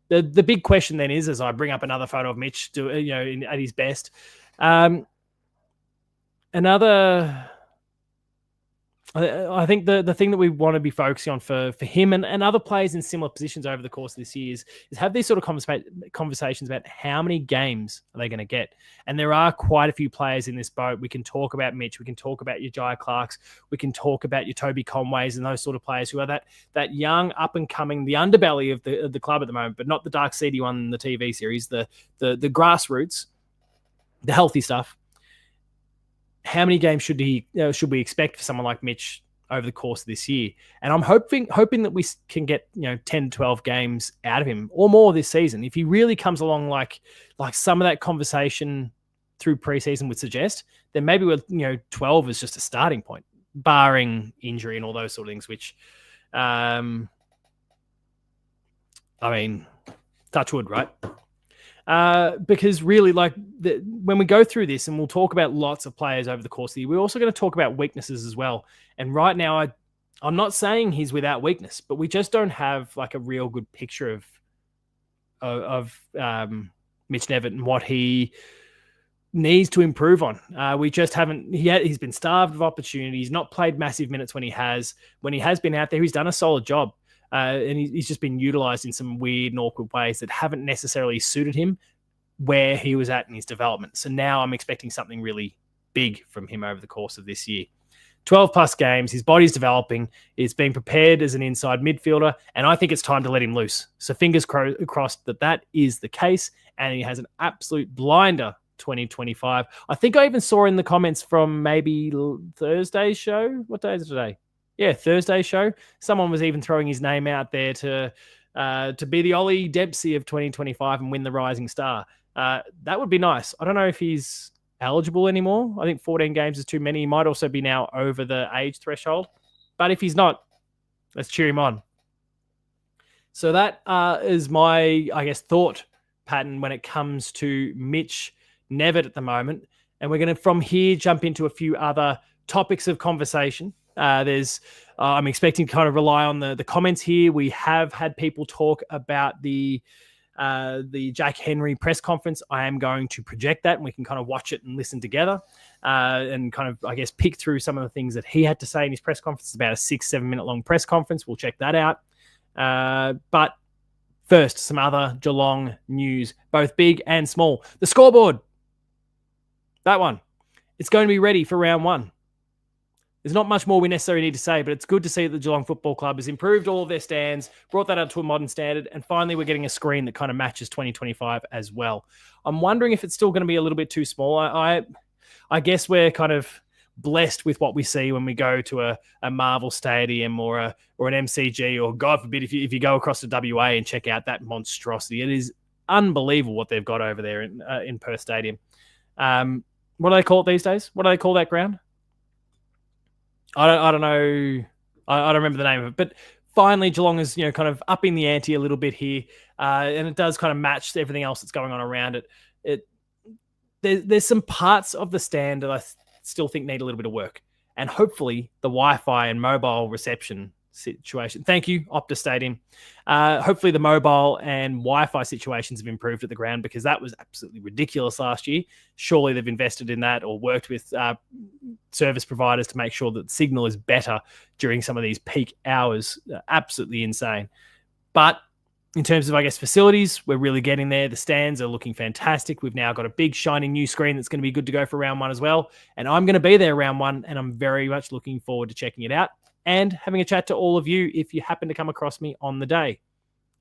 The big question then is, as I bring up another photo of Mitch at his best, I think the thing that we want to be focusing on for him and other players in similar positions over the course of this year is have these sort of conversations about how many games are they going to get. And there are quite a few players in this boat. We can talk about Mitch. We can talk about your Jai Clarks. We can talk about your Toby Conways and those sort of players who are that young, up-and-coming, the underbelly of the club at the moment, but not the dark, seedy one in the TV series, the grassroots, the healthy stuff. How many games should we expect for someone like Mitch over the course of this year? And I'm hoping that we can get 10 to 12 games out of him or more this season. If he really comes along like some of that conversation through preseason would suggest, then maybe 12 is just a starting point, barring injury and all those sort of things, which touch wood, right? Because really, when we go through this, and we'll talk about lots of players over the course of the year, we're also going to talk about weaknesses as well. And right now, I'm not saying he's without weakness, but we just don't have a real good picture of Mitch Nevitt and what he needs to improve on. We just haven't. He's been starved of opportunities. He's not played massive minutes when he has. When he has been out there, he's done a solid job. And he's just been utilized in some weird and awkward ways that haven't necessarily suited him where he was at in his development. So now I'm expecting something really big from him over the course of this year. 12 plus games, his body's developing, he's being prepared as an inside midfielder, and I think it's time to let him loose. So fingers crossed that is the case, and he has an absolute blinder 2025. I think I even saw in the comments from maybe Thursday's show. What day is it today? Yeah, Thursday show. Someone was even throwing his name out there to be the Ollie Dempsey of 2025 and win the Rising Star. That would be nice. I don't know if he's eligible anymore. I think 14 games is too many. He might also be now over the age threshold. But if he's not, let's cheer him on. So that is my, thought pattern when it comes to Mitch Nevitt at the moment. And we're going to, from here, jump into a few other topics of conversation. I'm expecting to kind of rely on the comments here. We have had people talk about the Jack Henry press conference. I am going to project that, and we can kind of watch it and listen together and kind of, pick through some of the things that he had to say in his press conference. It's about a 6-7 minute long press conference. We'll check that out. But first, some other Geelong news, both big and small. The scoreboard, that one, it's going to be ready for round 1. There's not much more we necessarily need to say, but it's good to see that the Geelong Football Club has improved all of their stands, brought that up to a modern standard, and finally we're getting a screen that kind of matches 2025 as well. I'm wondering if it's still going to be a little bit too small. I guess we're kind of blessed with what we see when we go to a Marvel Stadium or an MCG, or God forbid if you go across to WA and check out that monstrosity. It is unbelievable what they've got over there in Perth Stadium. What do they call it these days? What do they call that ground? I don't know. I don't remember the name of it. But finally, Geelong is kind of upping the ante a little bit here, and it does kind of match everything else that's going on around it. There's some parts of the stand that I still think need a little bit of work, and hopefully the Wi-Fi and mobile reception situation. Thank you, Optus Stadium. Hopefully the mobile and Wi-Fi situations have improved at the ground, because that was absolutely ridiculous last year. Surely they've invested in that or worked with service providers to make sure that the signal is better during some of these peak hours. Absolutely insane. But in terms of, I guess, facilities, we're really getting there. The stands are looking fantastic. We've now got a big, shiny new screen that's going to be good to go for round one as well. And I'm going to be there round one, and I'm very much looking forward to checking it out and having a chat to all of you if you happen to come across me on the day.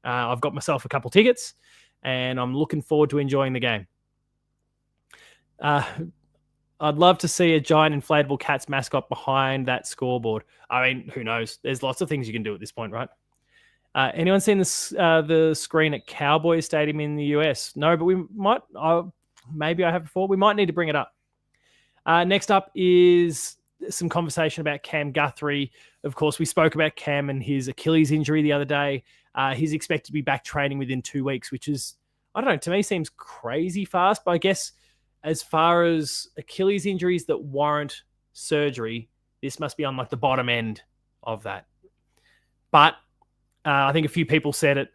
I've got myself a couple tickets, and I'm looking forward to enjoying the game. I'd love to see a giant inflatable Cats mascot behind that scoreboard. I mean, who knows? There's lots of things you can do at this point, right? Anyone seen this, the screen at Cowboys Stadium in the US? No, but we might. Maybe I have before. We might need to bring it up. Next up is some conversation about Cam Guthrie. Of course, we spoke about Cam and his Achilles injury the other day. He's expected to be back training within 2 weeks, which is, I don't know, to me seems crazy fast. But I guess as far as Achilles injuries that warrant surgery, this must be on like the bottom end of that. But I think a few people said it,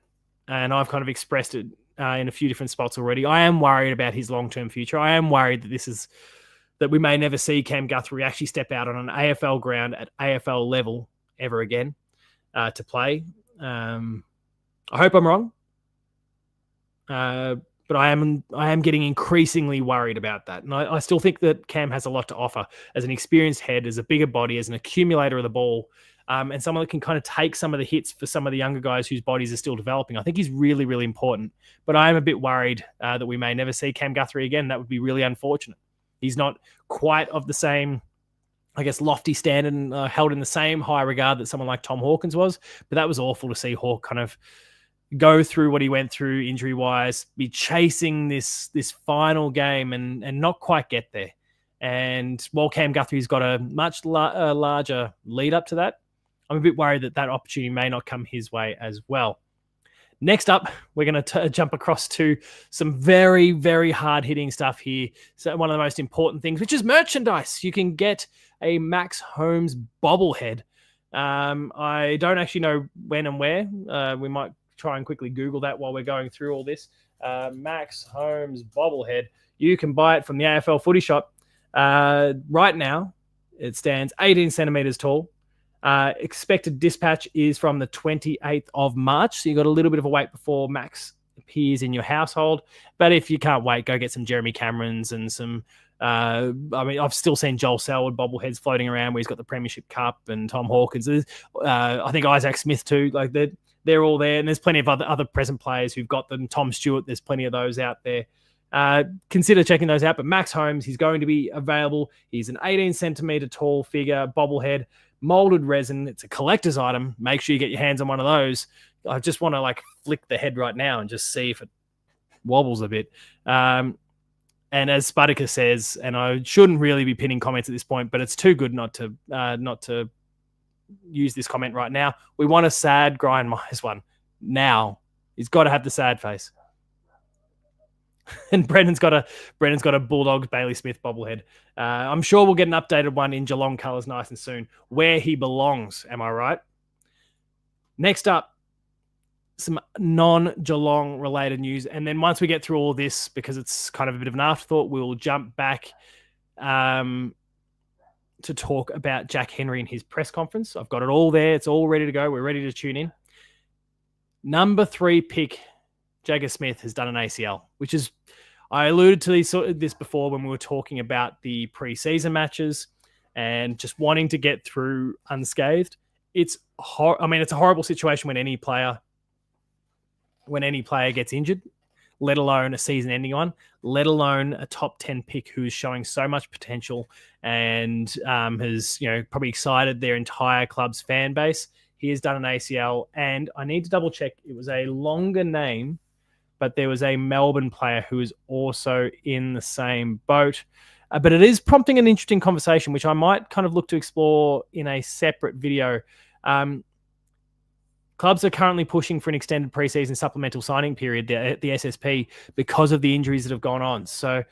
and I've kind of expressed it in a few different spots already. I am worried about his long-term future. I am worried that we may never see Cam Guthrie actually step out on an AFL ground at AFL level ever again to play. I hope I'm wrong, but I am getting increasingly worried about that. And I still think that Cam has a lot to offer as an experienced head, as a bigger body, as an accumulator of the ball, and someone that can kind of take some of the hits for some of the younger guys whose bodies are still developing. I think he's really, really important. But I am a bit worried that we may never see Cam Guthrie again. That would be really unfortunate. He's not quite of the same, I guess, lofty standard and held in the same high regard that someone like Tom Hawkins was. But that was awful to see Hawk kind of go through what he went through injury-wise, be chasing this final game and not quite get there. And while Cam Guthrie's got a much larger lead up to that, I'm a bit worried that opportunity may not come his way as well. Next up, we're going to jump across to some very, very hard-hitting stuff here. So one of the most important things, which is merchandise. You can get a Max Holmes bobblehead. I don't actually know when and where. We might try and quickly Google that while we're going through all this. Max Holmes bobblehead. You can buy it from the AFL Footy Shop. Right now, it stands 18 centimeters tall. Expected dispatch is from the 28th of March. So you've got a little bit of a wait before Max appears in your household. But if you can't wait, go get some Jeremy Camerons and some, I've still seen Joel Selwood bobbleheads floating around where he's got the Premiership Cup, and Tom Hawkins. I think Isaac Smith too. Like they're all there. And there's plenty of other present players who've got them. Tom Stewart, there's plenty of those out there. Consider checking those out. But Max Holmes, he's going to be available. He's an 18 centimeter tall figure bobblehead. Molded resin. It's a collector's item. Make sure you get your hands on one of those. I just want to flick the head right now and just see if it wobbles a bit. And as Spudica says, and I shouldn't really be pinning comments at this point, but it's too good not to use this comment right now. We want a sad Brian Myers one now. He's got to have the sad face. And Brendan's got a Bulldogs Bailey Smith bobblehead. I'm sure we'll get an updated one in Geelong colours nice and soon, where he belongs. Am I right? Next up, some non-Geelong related news. And then once we get through all this, because it's kind of a bit of an afterthought, we'll jump back to talk about Jack Henry and his press conference. I've got it all there. It's all ready to go. We're ready to tune in. Number 3 pick, Jagger Smith, has done an ACL, which is, I alluded to this before when we were talking about the preseason matches. and just wanting to get through unscathed. It's a horrible situation when any player gets injured, let alone a season-ending one, let alone a top 10 pick who's showing so much potential and has probably excited their entire club's fan base. He has done an ACL, and I need to double check. It was a longer name, but there was a Melbourne player who is also in the same boat. But it is prompting an interesting conversation, which I might kind of look to explore in a separate video. Clubs are currently pushing for an extended preseason supplemental signing period at the SSP because of the injuries that have gone on. So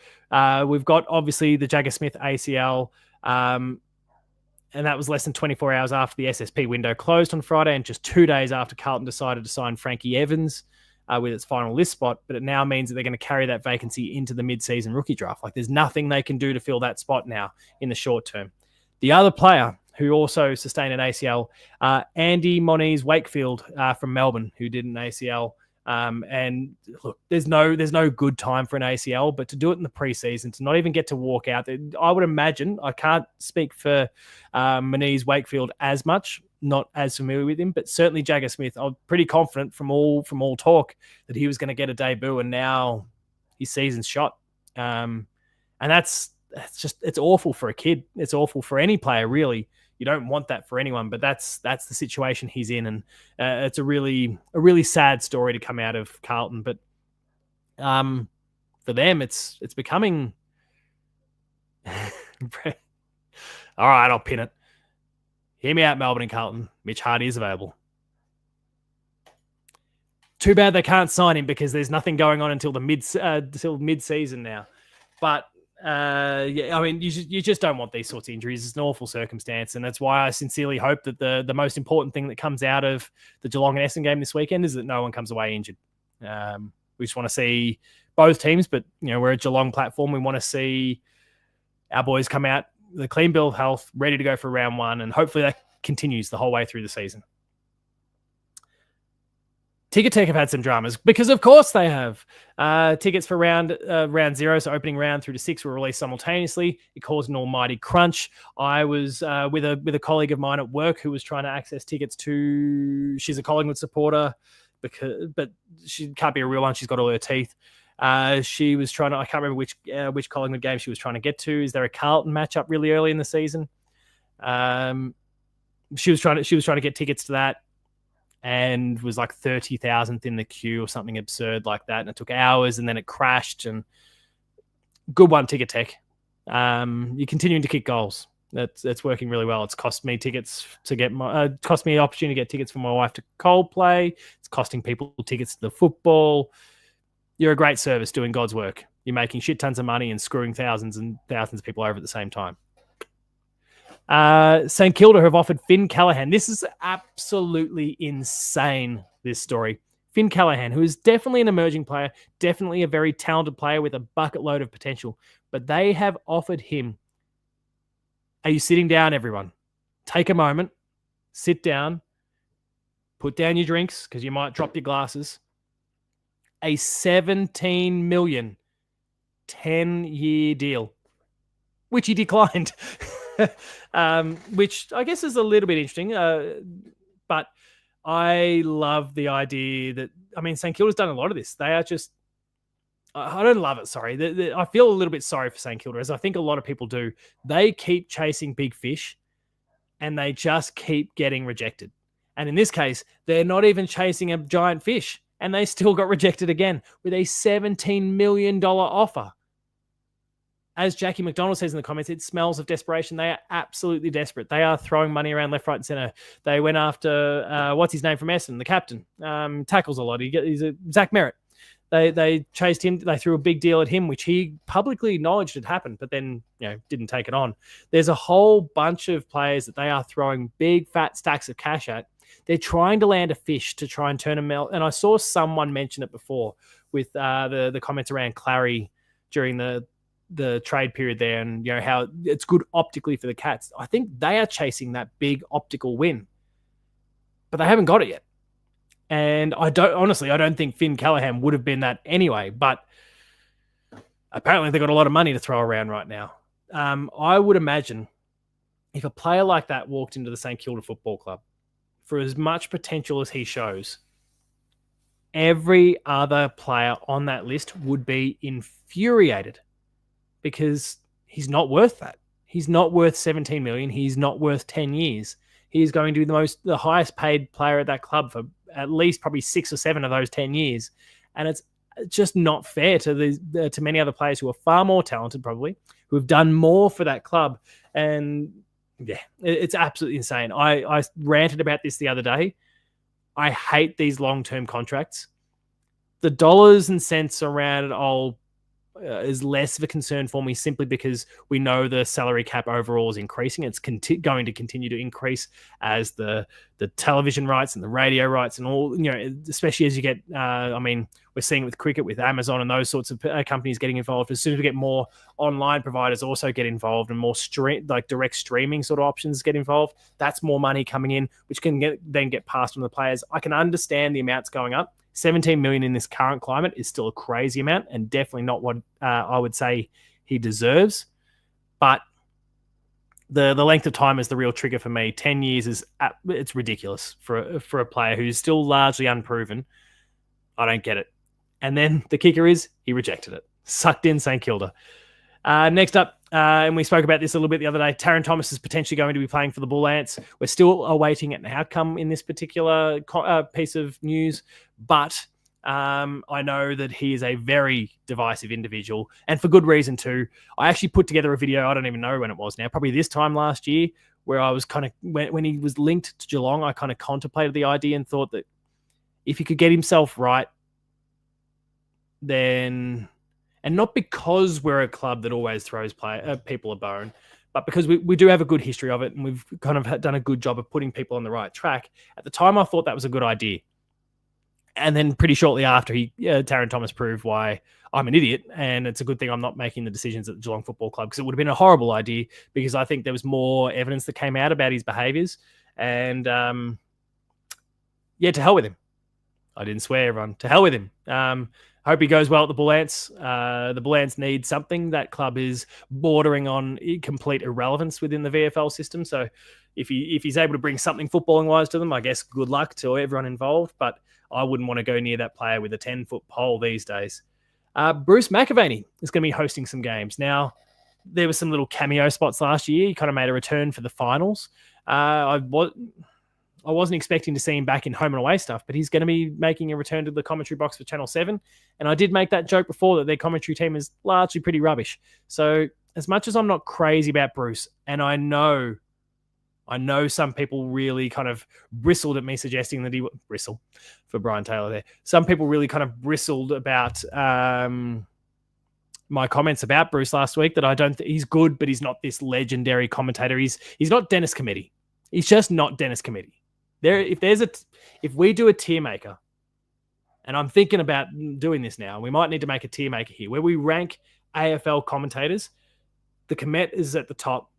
we've got, obviously, the Jagger Smith ACL, and that was less than 24 hours after the SSP window closed on Friday and just 2 days after Carlton decided to sign Frankie Evans with its final list spot. But it now means that they're going to carry that vacancy into the mid-season rookie draft. Like, there's nothing they can do to fill that spot now in the short term. The other player who also sustained an ACL, Andy Moniz Wakefield from Melbourne, who did an ACL. And look, there's no good time for an ACL, but to do it in the preseason, to not even get to walk out, I would imagine, I can't speak for Moniz Wakefield as much, not as familiar with him, but certainly Jagger Smith, I'm pretty confident from all talk that he was going to get a debut, and now his season's shot. And it's awful for a kid. It's awful for any player, really. You don't want that for anyone, but that's the situation he's in, and it's a really sad story to come out of Carlton. But for them, it's becoming. All right, I'll pin it. Hear me out, Melbourne and Carlton. Mitch Hardy is available. Too bad they can't sign him because there's nothing going on until mid-season now. But you just don't want these sorts of injuries. It's an awful circumstance, and that's why I sincerely hope that the most important thing that comes out of the Geelong and Essendon game this weekend is that no one comes away injured. We just want to see both teams, but we're a Geelong platform. We want to see our boys come out with a clean bill of health, ready to go for round one, and hopefully that continues the whole way through the season. Ticket Tech have had some dramas because, of course, they have. Tickets for round 0, so opening round through to 6, were released simultaneously. It caused an almighty crunch. I was with a colleague of mine at work who was trying to access tickets to. She's a Collingwood supporter, but she can't be a real one. She's got all her teeth. She was trying to. I can't remember which Collingwood game she was trying to get to. Is there a Carlton matchup really early in the season? She was trying to get tickets to that, and was like 30,000th in the queue or something absurd like that. And it took hours, and then it crashed. And good one, Ticket Tech. You're continuing to kick goals. That's working really well. It's cost me tickets to get cost me the opportunity to get tickets for my wife to Coldplay. It's costing people tickets to the football. You're a great service doing God's work. You're making shit tons of money and screwing thousands and thousands of people over at the same time. St Kilda have offered Finn Callaghan. This is absolutely insane, this story. Finn Callaghan, who is definitely an emerging player, definitely a very talented player with a bucket load of potential, but they have offered him. Are you sitting down, everyone? Take a moment, sit down, put down your drinks because you might drop your glasses. A $17 million 10-year deal, which he declined. Which I guess is a little bit interesting, but I love the idea that, St Kilda's done a lot of this. They are just, I don't love it, sorry. I feel a little bit sorry for St Kilda, as I think a lot of people do. They keep chasing big fish, and they just keep getting rejected. And in this case, they're not even chasing a giant fish, and they still got rejected again with a $17 million offer. As Jackie McDonald says in the comments, it smells of desperation. They are absolutely desperate. They are throwing money around left, right, and center. They went after, what's his name from Essendon, the captain. Tackles a lot. He's a Zach Merritt. They chased him. They threw a big deal at him, which he publicly acknowledged had happened, but then didn't take it on. There's a whole bunch of players that they are throwing big, fat stacks of cash at. They're trying to land a fish to try and turn them out. And I saw someone mention it before with the comments around Clary during the trade period there, and how it's good optically for the Cats. I think they are chasing that big optical win, but they haven't got it yet. And I don't think Finn Callaghan would have been that anyway, but apparently they've got a lot of money to throw around right now. I would imagine if a player like that walked into the St Kilda Football Club, for as much potential as he shows, every other player on that list would be infuriated because he's not worth that. He's not worth 17 million. He's not worth 10 years. He's going to be the highest paid player at that club for at least probably 6 or 7 of those 10 years. And it's just not fair to many other players who are far more talented, probably, who have done more for that club. And yeah, it's absolutely insane. I ranted about this the other day. I hate these long-term contracts. The dollars and cents around it is less of a concern for me simply because we know the salary cap overall is increasing. It's going to continue to increase as the television rights and the radio rights and all, especially as you get, we're seeing it with cricket, with Amazon and those sorts of companies getting involved. As soon as we get more online providers also get involved and more direct streaming sort of options get involved, that's more money coming in, which can then get passed on to the players. I can understand the amounts going up. 17 million in this current climate is still a crazy amount and definitely not what I would say he deserves. But the length of time is the real trigger for me. 10 years it's ridiculous for a player who's still largely unproven. I don't get it. And then the kicker is he rejected it. Sucked in St Kilda. Next up, and we spoke about this a little bit the other day, Taron Thomas is potentially going to be playing for the Bull Ants. We're still awaiting an outcome in this particular piece of news, but I know that he is a very divisive individual, and for good reason too. I actually put together a video, I don't even know when it was now, probably this time last year, where I was kind of, when he was linked to Geelong, I kind of contemplated the idea and thought that if he could get himself right, then... And not because we're a club that always throws people a bone, but because we do have a good history of it and we've kind of done a good job of putting people on the right track. At the time, I thought that was a good idea. And then pretty shortly after, Taron Thomas proved why I'm an idiot. And it's a good thing I'm not making the decisions at the Geelong Football Club, because it would have been a horrible idea, because I think there was more evidence that came out about his behaviours. And to hell with him. I didn't swear, everyone. To hell with him. Hope he goes well at the Bull Ants. The Bull Ants need something. That club is bordering on complete irrelevance within the VFL system. So if he's able to bring something footballing-wise to them, I guess good luck to everyone involved. But I wouldn't want to go near that player with a 10-foot pole these days. Bruce McAvaney is going to be hosting some games. Now, there were some little cameo spots last year. He kind of made a return for the finals. I wasn't expecting to see him back in home and away stuff, but he's going to be making a return to the commentary box for Channel 7. And I did make that joke before that their commentary team is largely pretty rubbish. So as much as I'm not crazy about Bruce, and I know some people really kind of bristled at me suggesting that he would bristle for Brian Taylor there. Some people really kind of bristled about my comments about Bruce last week, that I don't think he's good, but he's not this legendary commentator. He's not Dennis Committee. He's just not Dennis Committee. If we do a tier maker, and I'm thinking about doing this now, we might need to make a tier maker here where we rank AFL commentators. The Comet is at the top.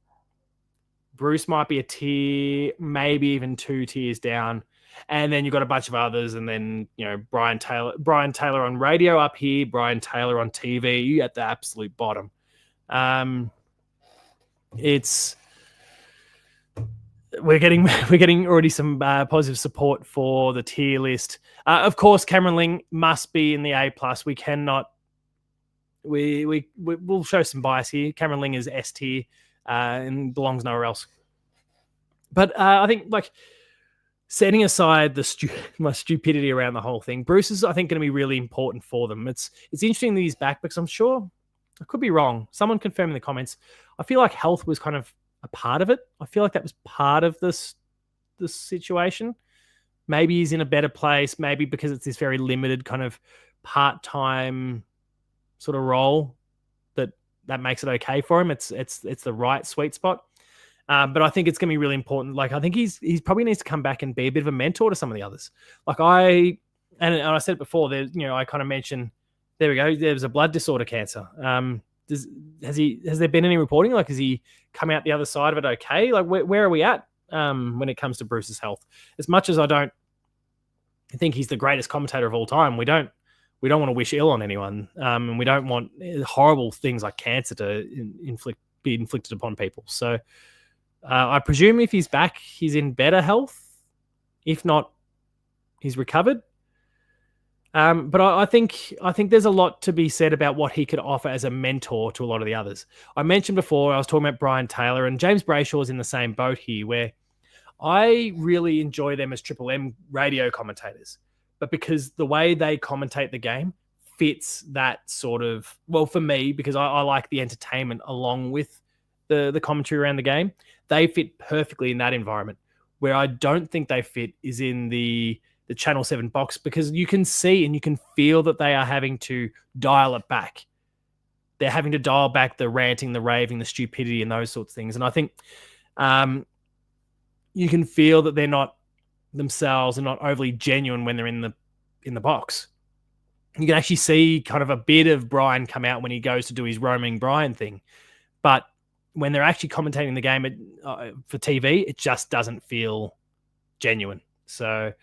Bruce might be a tier, maybe even 2 tiers down. And then you've got a bunch of others. And then, Brian Taylor on radio up here, Brian Taylor on TV at the absolute bottom. We're getting already some positive support for the tier list. Of course, Cameron Ling must be in the A+. We cannot. We'll show some bias here. Cameron Ling is S tier and belongs nowhere else. But I think, setting aside my stupidity around the whole thing, Bruce is, I think, going to be really important for them. It's interesting that he's back, because I'm sure, I could be wrong. Someone confirm in the comments. I feel like health was kind of a part of it. I feel like that was part of this situation. Maybe he's in a better place, maybe because it's this very limited kind of part-time sort of role that makes it okay for him. It's the right sweet spot. But I think it's going to be really important. I think he's probably needs to come back and be a bit of a mentor to some of the others. I said it before, I kind of mentioned, there we go, there was a blood disorder cancer. Has there been any reporting? Has he come out the other side of it okay? Where are we at when it comes to Bruce's health? As much as I don't think he's the greatest commentator of all time, we don't want to wish ill on anyone, and we don't want horrible things like cancer to be inflicted upon people. So I presume if he's back, he's in better health. If not, he's recovered. But I think there's a lot to be said about what he could offer as a mentor to a lot of the others. I mentioned before, I was talking about Brian Taylor, and James Brayshaw's in the same boat here, where I really enjoy them as Triple M radio commentators. But because the way they commentate the game fits that sort of, well, for me, because I like the entertainment along with the commentary around the game, they fit perfectly in that environment. Where I don't think they fit is in the Channel 7 box, because you can see and you can feel that they are having to dial it back. They're having to dial back the ranting, the raving, the stupidity, and those sorts of things. And I think you can feel that they're not themselves and not overly genuine when they're in the box. You can actually see kind of a bit of Brian come out when he goes to do his roaming Brian thing. But when they're actually commentating the game for TV, it just doesn't feel genuine. So,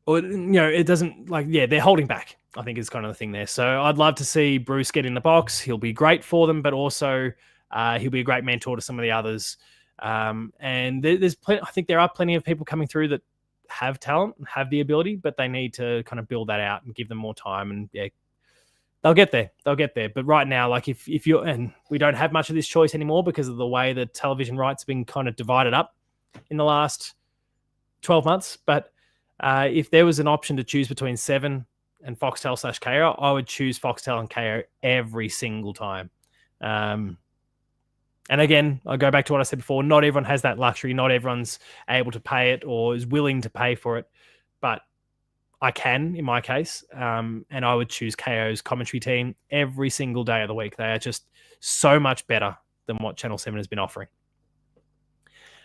or, it doesn't they're holding back, I think is kind of the thing there. So I'd love to see Bruce get in the box. He'll be great for them, but also he'll be a great mentor to some of the others. And there's I think there are plenty of people coming through that have talent, have the ability, but they need to kind of build that out and give them more time. And they'll get there. But right now, if you're, and we don't have much of this choice anymore because of the way the television rights have been kind of divided up in the last 12 months. But if there was an option to choose between 7 and Foxtel/KO, I would choose Foxtel and KO every single time. And again, I go back to what I said before. Not everyone has that luxury. Not everyone's able to pay it or is willing to pay for it. But I can, in my case. And I would choose KO's commentary team every single day of the week. They are just so much better than what Channel 7 has been offering.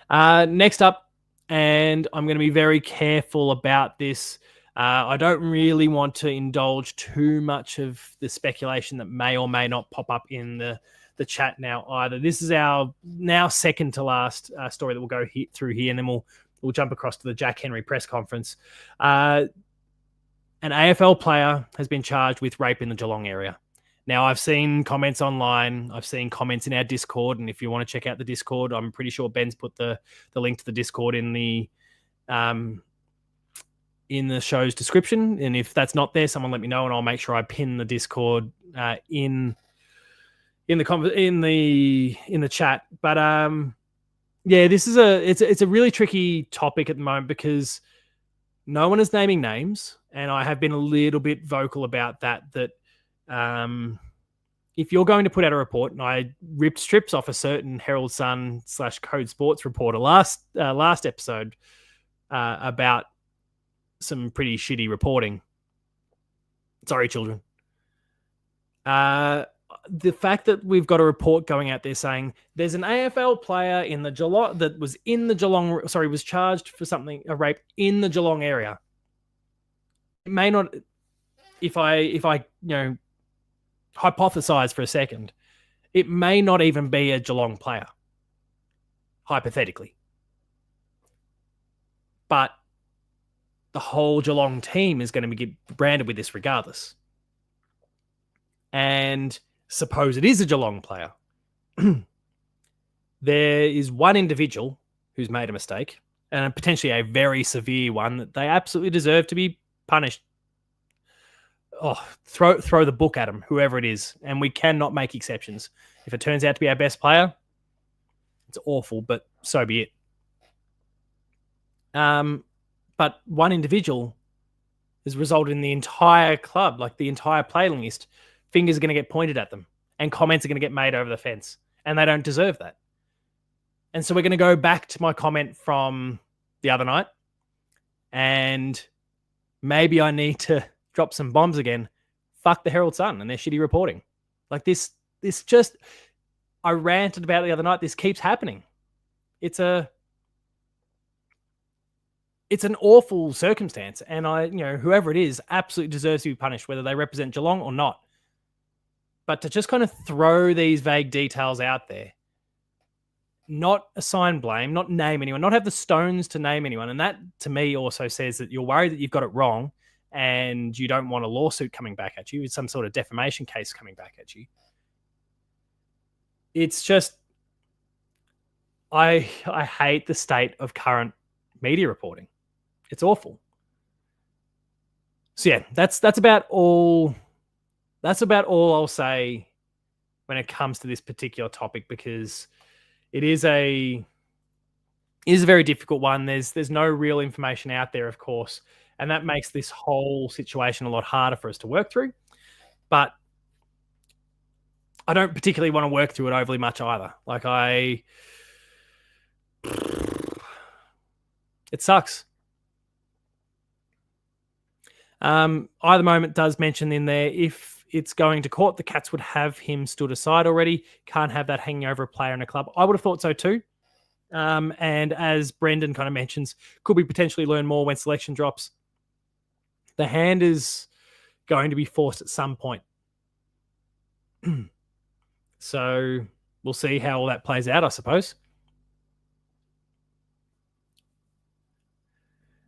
Next up, and I'm going to be very careful about this. I don't really want to indulge too much of the speculation that may or may not pop up in the chat now either. This is our now second to last story that we'll go through here, and then we'll jump across to the Jack Henry press conference. An AFL player has been charged with rape in the Geelong area. Now, I've seen comments online. I've seen comments in our Discord. And if you want to check out the Discord, I'm pretty sure Ben's put the link to the Discord in the show's description. And if that's not there, someone let me know and I'll make sure I pin the Discord in the chat. But this is it's a really tricky topic at the moment because no one is naming names. And I have been a little bit vocal about that if you're going to put out a report, and I ripped strips off a certain Herald Sun / Code Sports reporter last episode about some pretty shitty reporting. Sorry, children. The fact that we've got a report going out there saying there's an AFL player in the Geelong that was in the Geelong, was charged for a rape in the Geelong area. It may not, if I hypothesize for a second, it may not even be a Geelong player, hypothetically. But the whole Geelong team is going to be branded with this regardless. And suppose it is a Geelong player. There is one individual who's made a mistake, and potentially a very severe one that they absolutely deserve to be punished. Throw the book at him, whoever it is. And we cannot make exceptions. If it turns out to be our best player, it's awful, but so be it. But one individual has resulted in the entire club, the entire playing list, fingers are going to get pointed at them and comments are going to get made over the fence. And they don't deserve that. And so we're going to go back to my comment from the other night. And maybe I need to drop some bombs again. Fuck the Herald Sun and their shitty reporting. This just, I ranted about it the other night. This keeps happening. It's an awful circumstance. And whoever it is absolutely deserves to be punished, whether they represent Geelong or not. But to just kind of throw these vague details out there, not assign blame, not name anyone, not have the stones to name anyone. And that to me also says that you're worried that you've got it wrong and you don't want a lawsuit coming back at you, some sort of defamation case coming back at you. It's just, I hate the state of current media reporting. It's awful. So yeah, that's about all. That's about all I'll say when it comes to this particular topic, because it is a very difficult one. There's no real information out there, of course, and that makes this whole situation a lot harder for us to work through. But I don't particularly want to work through it overly much either. It sucks. Either moment does mention in there, if it's going to court, the Cats would have him stood aside already. Can't have that hanging over a player in a club. I would have thought so too. And as Brendan kind of mentions, could we potentially learn more when selection drops? The hand is going to be forced at some point. So we'll see how all that plays out, I suppose.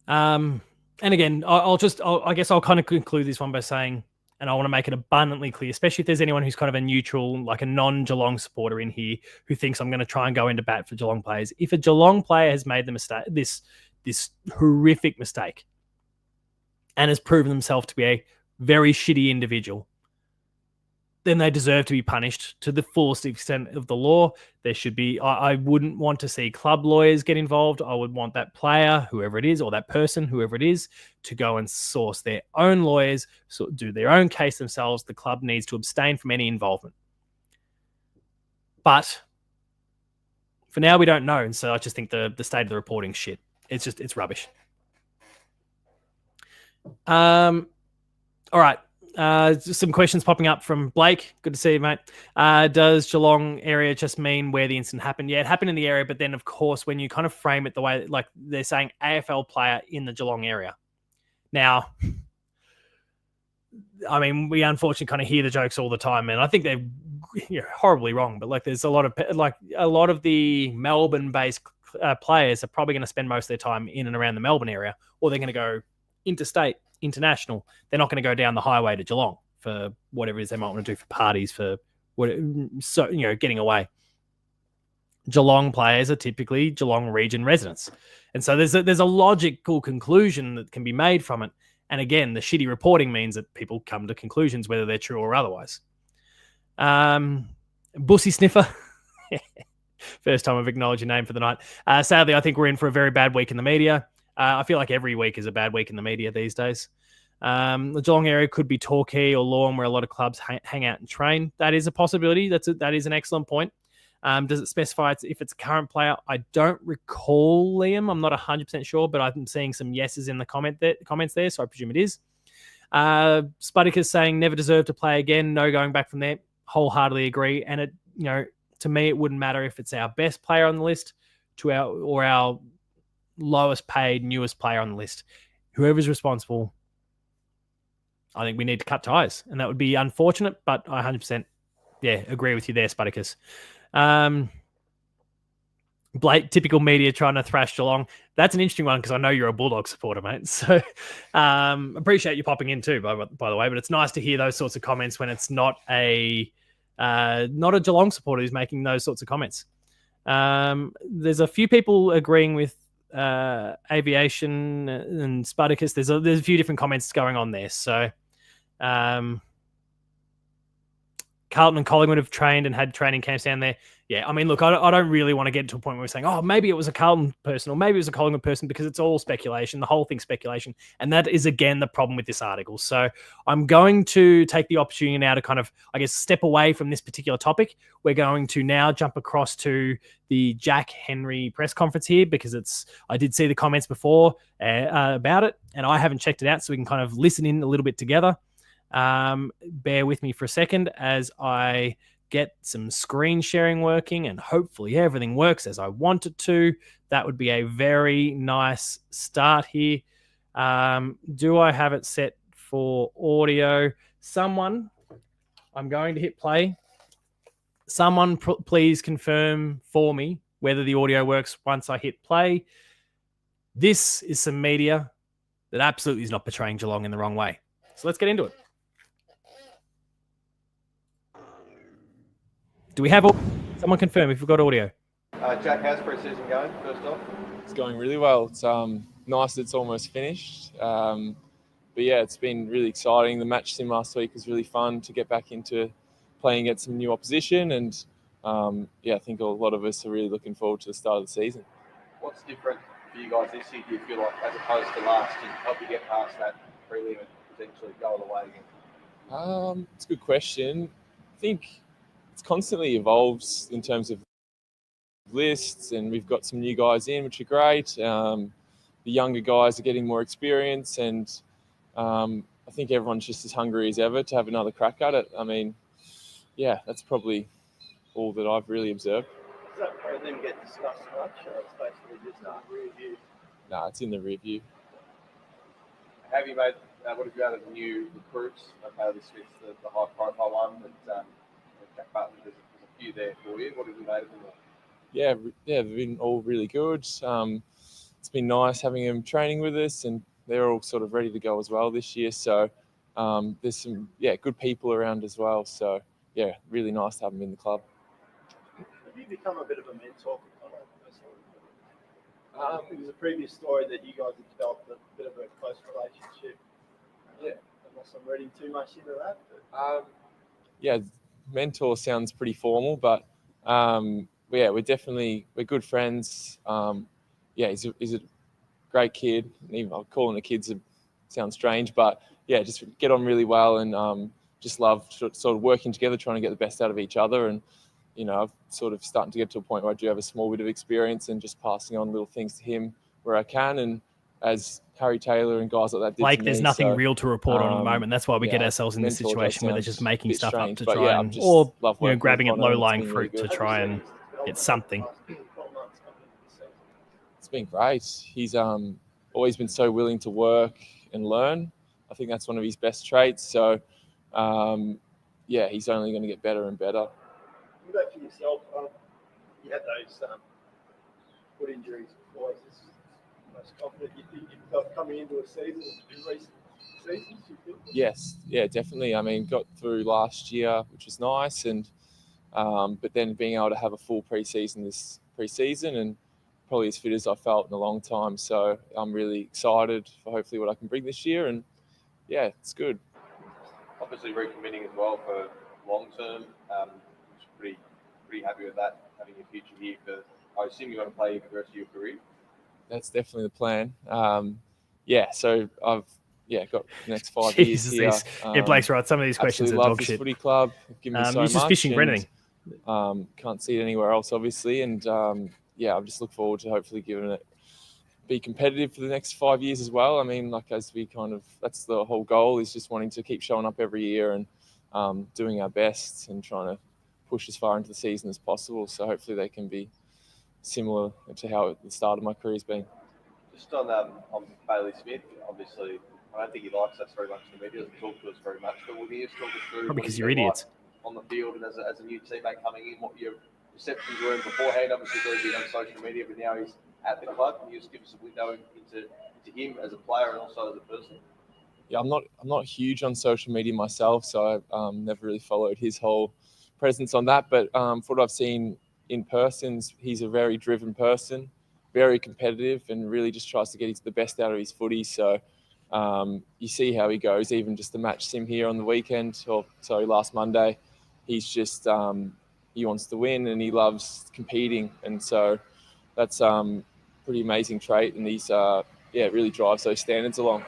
And again, I guess I'll kind of conclude this one by saying, and I want to make it abundantly clear, especially if there's anyone who's kind of a neutral, like a non-Geelong supporter in here who thinks I'm going to try and go into bat for Geelong players. If a Geelong player has made the mistake, this horrific mistake, and has proven themselves to be a very shitty individual, then they deserve to be punished to the fullest extent of the law. There should be, I wouldn't want to see club lawyers get involved. I would want that player, whoever it is, or that person, whoever it is, to go and source their own lawyers, so do their own case themselves. The club needs to abstain from any involvement. But for now, we don't know. And so I just think the state of the reporting shit. It's rubbish. All right. Some questions popping up from Blake. Good to see you, mate. Does Geelong area just mean where the incident happened? Yeah, it happened in the area, but then, of course, when you kind of frame it the way, like they're saying AFL player in the Geelong area. Now, I mean, we unfortunately kind of hear the jokes all the time, and I think they're horribly wrong. But like, there's a lot of the Melbourne-based players are probably going to spend most of their time in and around the Melbourne area, or they're going to go interstate, international. They're not going to go down the highway to Geelong for whatever it is they might want to do for parties, for getting away. Geelong players are typically Geelong region residents, and so there's a logical conclusion that can be made from it. And again, the shitty reporting means that people come to conclusions whether they're true or otherwise. Bussy Sniffer. First time I've acknowledged your name for the night. Sadly, I think we're in for a very bad week in the media. I feel like every week is a bad week in the media these days. The Geelong area could be Torquay or Lorne, where a lot of clubs hang out and train. That is a possibility. That is an excellent point. Does it specify if it's a current player? I don't recall, Liam. I'm not 100% sure, but I'm seeing some yeses in the comments there, so I presume it is. Spudica's saying never deserve to play again. No going back from there. Wholeheartedly agree. And it, to me, it wouldn't matter if it's our best player on the list or our lowest paid, newest player on the list. Whoever's responsible, I think we need to cut ties, and that would be unfortunate, but I 100% agree with you there, Spuddicus. Blake, typical media trying to thrash Geelong. That's an interesting one because I know you're a Bulldog supporter, mate. So appreciate you popping in too, by the way. But it's nice to hear those sorts of comments when it's not a Geelong supporter who's making those sorts of comments. There's a few people agreeing with Aviation and Spuddicus. There's a few different comments going on there. So Carlton and Collingwood have trained and had training camps down there. Yeah, I mean, look, I don't really want to get to a point where we're saying, oh, maybe it was a Carlton person or maybe it was a Collingwood person, because it's all speculation. The whole thing's speculation. And that is, again, the problem with this article. So I'm going to take the opportunity now to kind of, I guess, step away from this particular topic. We're going to now jump across to the Jack Henry press conference here, because I did see the comments before about it, and I haven't checked it out, so we can kind of listen in a little bit together. Bear with me for a second as I get some screen sharing working, and hopefully everything works as I want it to. That would be a very nice start here. Do I have it set for audio? Someone, I'm going to hit play. Someone please confirm for me whether the audio works once I hit play. This is some media that absolutely is not portraying Geelong in the wrong way. So let's get into it. Do we have someone confirm if we've got audio? Jack, how's pre-season going, first off? It's going really well. It's nice that it's almost finished. But yeah, it's been really exciting. The match sim last week was really fun to get back into playing against some new opposition. And I think a lot of us are really looking forward to the start of the season. What's different for you guys this year, do you feel like, as opposed to last, to help you get past that prelim and potentially go all the way again? It's a good question. I think it's constantly evolves in terms of lists, and we've got some new guys in, which are great. The younger guys are getting more experience, and I think everyone's just as hungry as ever to have another crack at it. I mean, yeah, that's probably all that I've really observed. Does that prelim get discussed much, or it's basically just a review? No, it's in the review. Have you made, what have you added new recruits? Okay, this is the high-profile one, but Jack Butler, there's a few there for you. What have you made of them? Yeah, they've been all really good. It's been nice having them training with us, and they're all sort of ready to go as well this year. So there's some good people around as well. So yeah, really nice to have them in the club. Have you become a bit of a mentor? There's a previous story that you guys have developed a bit of a close relationship. Unless I'm reading too much into that. But... mentor sounds pretty formal, but we're good friends. He's a great kid. Even calling a kid sounds strange, but just get on really well, and just love sort of working together, trying to get the best out of each other. And I've sort of starting to get to a point where I do have a small bit of experience, and just passing on little things to him where I can. And as Harry Taylor and guys like that did Blake, to there's me, nothing real to report on at the moment. That's why we get ourselves in this situation where they're just making stuff strange, up to try and, or grabbing at low-lying fruit to try and get something. It's been great. He's always been so willing to work and learn. I think that's one of his best traits. So, he's only going to get better and better. What about for yourself? You had those foot injuries before. Is this most confident you think you've got coming into a season in recent seasons, you feel? Yes, definitely. I mean, got through last year, which was nice, and but then being able to have a full pre-season this pre-season, and probably as fit as I felt in a long time. So I'm really excited for hopefully what I can bring this year, and it's good. Obviously recommitting as well for long term. Pretty happy with that, having your future here. I assume you want to play for the rest of your career. That's definitely the plan. So I've got the next 5 years here. Blake's right. Some of these questions are dog shit. Footy club. It's given me so much. You're just fishing for anything. Can't see it anywhere else, obviously. And I'm just looking forward to hopefully giving it, be competitive for the next 5 years as well. I mean, as we that's the whole goal, is just wanting to keep showing up every year and doing our best and trying to push as far into the season as possible. So hopefully they can be similar to how the start of my career has been. Just on Bailey Smith, obviously, I don't think he likes us very much in the media, doesn't talk to us very much, but will you just talk us through probably because you're idiots on the field, and as a new teammate coming in, what your receptions were beforehand? Obviously very big on social media, but now he's at the club. Can you just give us a window into him as a player and also as a person? Yeah, I'm not huge on social media myself, so I've never really followed his whole presence on that. But for what I've seen in person, he's a very driven person, very competitive, and really just tries to get the best out of his footy. So you see how he goes. Even just the match sim here on the weekend, last Monday, he's just he wants to win and he loves competing, and so that's pretty amazing trait. And he's really drives those standards along.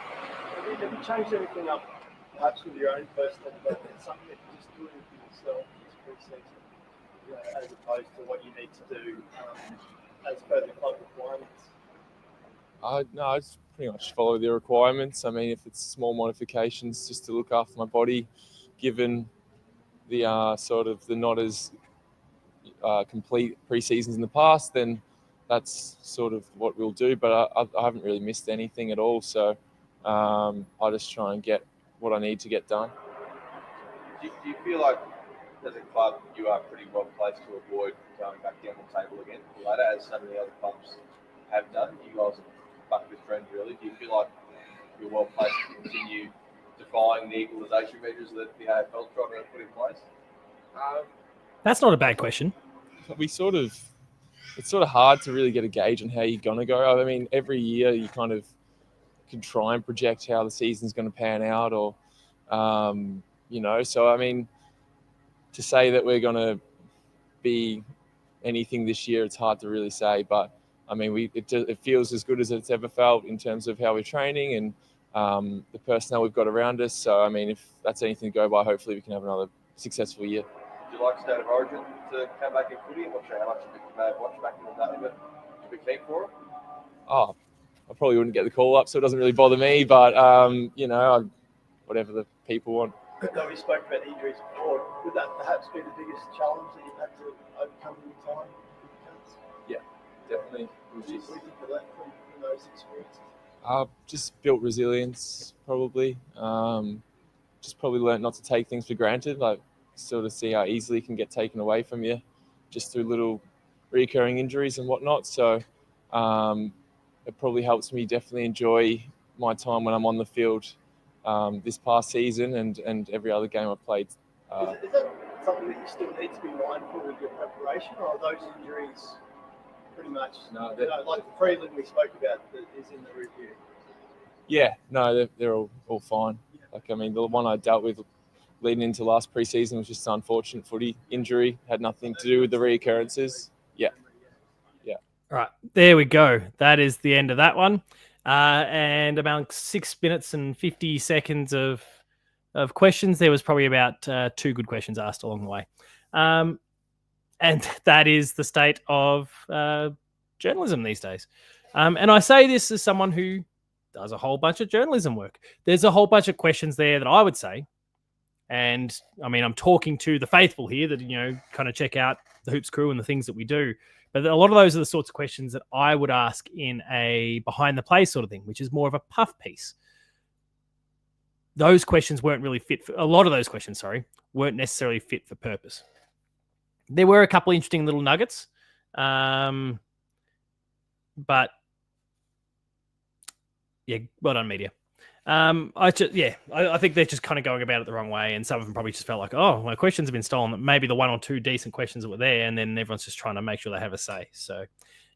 Have you changed anything up, perhaps with your own personal development, something that you're just doing for yourself this pre-season, as opposed to what you need to do as per the club requirements? No, I just pretty much follow the requirements. I mean, if it's small modifications just to look after my body, given the sort of the not as complete pre-seasons in the past, then that's sort of what we'll do. But I haven't really missed anything at all. So I just try and get what I need to get done. Do you feel like, as a club, you are pretty well placed to avoid going back down the table again later, as some of the other clubs have done? You guys are bucked with friends, really. Do you feel like you're well placed to continue defying the equalisation measures that the AFL tried to put in place? That's not a bad question. We sort of it's sort of hard to really get a gauge on how you're going to go. I mean, every year you kind of can try and project how the season's going to pan out, or, so I mean, to say that we're going to be anything this year, it's hard to really say, but I mean, it feels as good as it's ever felt in terms of how we're training and the personnel we've got around us. So, I mean, if that's anything to go by, hopefully we can have another successful year. Would you like State of Origin to come back in footy? I'm not sure how much you may have watched back in the day, but would you be keen for it? Oh, I probably wouldn't get the call up, so it doesn't really bother me, but, whatever the people want. Though we spoke about injuries before, would that perhaps be the biggest challenge that you've had to overcome in your time? Yeah, definitely. What do you think of that from those experiences? Just built resilience, probably. Just probably learnt not to take things for granted, like sort of see how easily it can get taken away from you just through little recurring injuries and whatnot. So it probably helps me definitely enjoy my time when I'm on the field this past season and every other game I've played. Is that something that you still need to be mindful with your preparation, or are those injuries pretty much, like the prelim we spoke about that is in the review? Yeah, no, they're all fine. Yeah. Like, I mean, the one I dealt with leading into last preseason was just an unfortunate footy injury, had nothing to do with the reoccurrences. Yeah. All right, there we go. That is the end of that one. And about 6 minutes and 50 seconds of questions. There was probably about 2 good questions asked along the way. And that is the state of journalism these days. And I say this as someone who does a whole bunch of journalism work. There's a whole bunch of questions there that I would say, and I mean, I'm talking to the faithful here that, kind of check out the Hoops crew and the things that we do. But a lot of those are the sorts of questions that I would ask in a behind the play sort of thing, which is more of a puff piece. Those questions weren't really fit for, a lot of those questions, weren't necessarily fit for purpose. There were a couple of interesting little nuggets, but yeah, well done, media. I think they're just kind of going about it the wrong way, and some of them probably just felt like, oh, my questions have been stolen. Maybe the 1 or 2 decent questions that were there, and then everyone's just trying to make sure they have a say. So,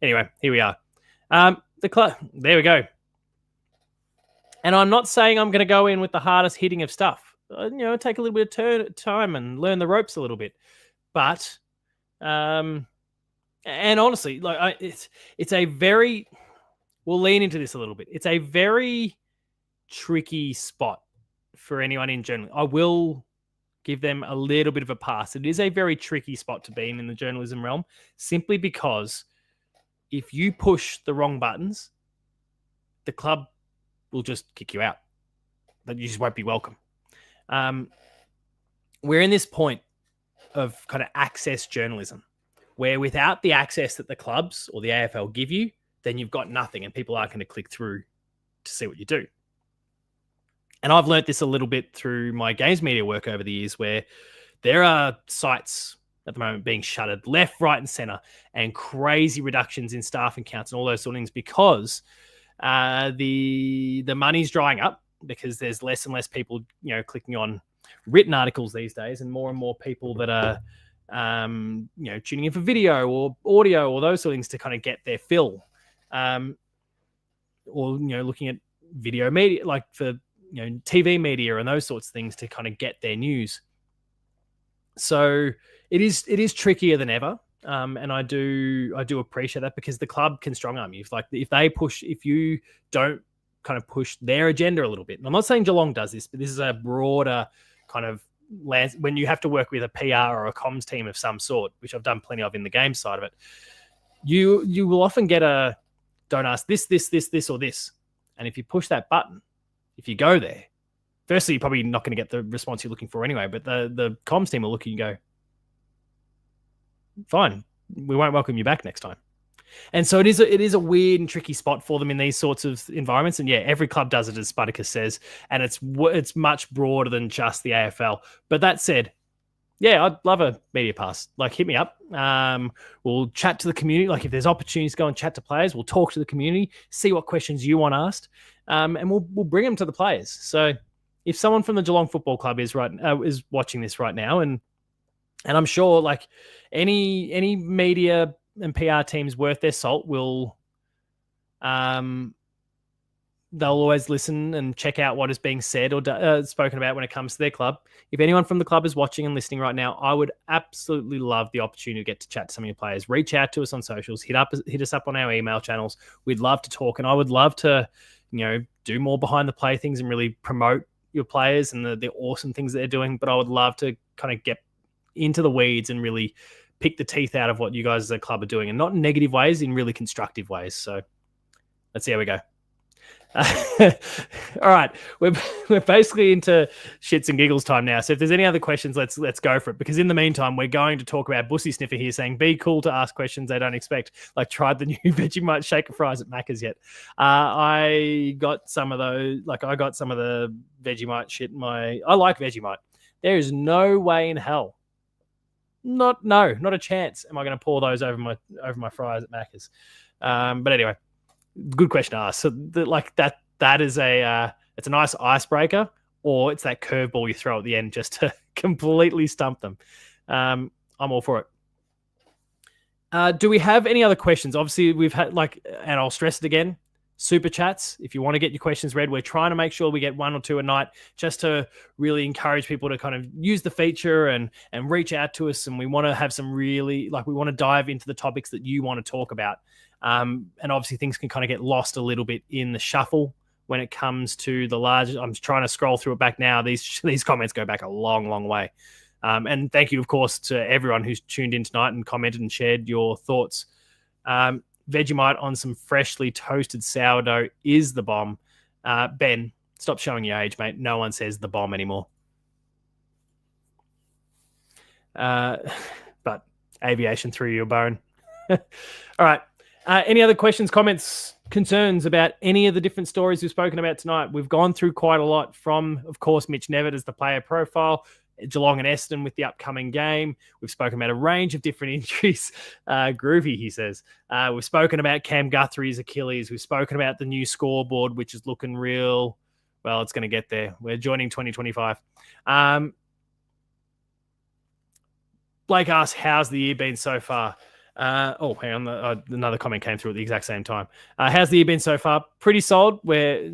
anyway, here we are. There we go. And I'm not saying I'm going to go in with the hardest hitting of stuff. Take a little bit of time and learn the ropes a little bit. But, and honestly, it's a very, we'll lean into this a little bit. It's a very tricky spot for anyone in journalism. I will give them a little bit of a pass. It is a very tricky spot to be in the journalism realm, simply because if you push the wrong buttons, the club will just kick you out. But you just won't be welcome. We're in this point of kind of access journalism, where without the access that the clubs or the AFL give you, then you've got nothing, and people aren't going to click through to see what you do. And I've learnt this a little bit through my games media work over the years, where there are sites at the moment being shuttered left, right, and center, and crazy reductions in staffing counts and all those sort of things, because the money's drying up, because there's less and less people, clicking on written articles these days, and more people that are, tuning in for video or audio or those sort of things to kind of get their fill, or looking at video media, like for TV media and those sorts of things to kind of get their news. So it is trickier than ever. And I do appreciate that, because the club can strong arm you. If you don't kind of push their agenda a little bit. And I'm not saying Geelong does this, but this is a broader kind of when you have to work with a PR or a comms team of some sort, which I've done plenty of in the game side of it. You will often get a don't ask this, or this. And if you push that button, if you go there, firstly, you're probably not going to get the response you're looking for anyway, but the comms team will look at you and go, fine, we won't welcome you back next time. And so it is a weird and tricky spot for them in these sorts of environments. And yeah, every club does it, as Spartacus says, and it's much broader than just the AFL. But that said, yeah, I'd love a media pass. Like, hit me up. We'll chat to the community. Like, if there's opportunities to go and chat to players, we'll talk to the community, see what questions you want asked, and we'll bring them to the players. So if someone from the Geelong Football Club is watching this right now, and I'm sure, like, any media and PR teams worth their salt will they'll always listen and check out what is being said or spoken about when it comes to their club. If anyone from the club is watching and listening right now, I would absolutely love the opportunity to get to chat to some of your players. Reach out to us on socials, hit us up on our email channels. We'd love to talk, and I would love to, do more behind the play things and really promote your players and the awesome things that they're doing. But I would love to kind of get into the weeds and really pick the teeth out of what you guys as a club are doing, and not in negative ways, in really constructive ways. So let's see how we go. All right, we're basically into shits and giggles time now. So if there's any other questions, let's go for it. Because in the meantime, we're going to talk about Bussy Sniffer here saying, "Be cool to ask questions they don't expect." Like, tried the new Vegemite shaker fries at Macca's yet? I got some of those. Like, I got some of the Vegemite shit. I like Vegemite. There is no way in hell, not a chance, am I going to pour those over my fries at Macca's. But anyway. Good question to ask. So, that is it's a nice icebreaker, or it's that curveball you throw at the end just to completely stump them. I'm all for it. Do we have any other questions? Obviously, we've had and I'll stress it again, super chats. If you want to get your questions read, we're trying to make sure we get 1 or 2 a night, just to really encourage people to kind of use the feature and reach out to us. And we want to have some really, we want to dive into the topics that you want to talk about. And obviously things can kind of get lost a little bit in the shuffle when it comes to the large. I'm trying to scroll through it back now. These comments go back a long, long way. And thank you, of course, to everyone who's tuned in tonight and commented and shared your thoughts. Vegemite on some freshly toasted sourdough is the bomb. Ben, stop showing your age, mate. No one says the bomb anymore. But aviation through your bone. All right. Any other questions, comments, concerns about any of the different stories we've spoken about tonight? We've gone through quite a lot from, of course, Mitch Nevitt as the player profile, Geelong and Essendon with the upcoming game. We've spoken about a range of different injuries. Groovy, he says. We've spoken about Cam Guthrie's Achilles. We've spoken about the new scoreboard, which is looking real. Well, it's going to get there. We're joining 2025. Blake asks, how's the year been so far? Hang on. Another comment came through at the exact same time. How's the year been so far? Pretty solid. We're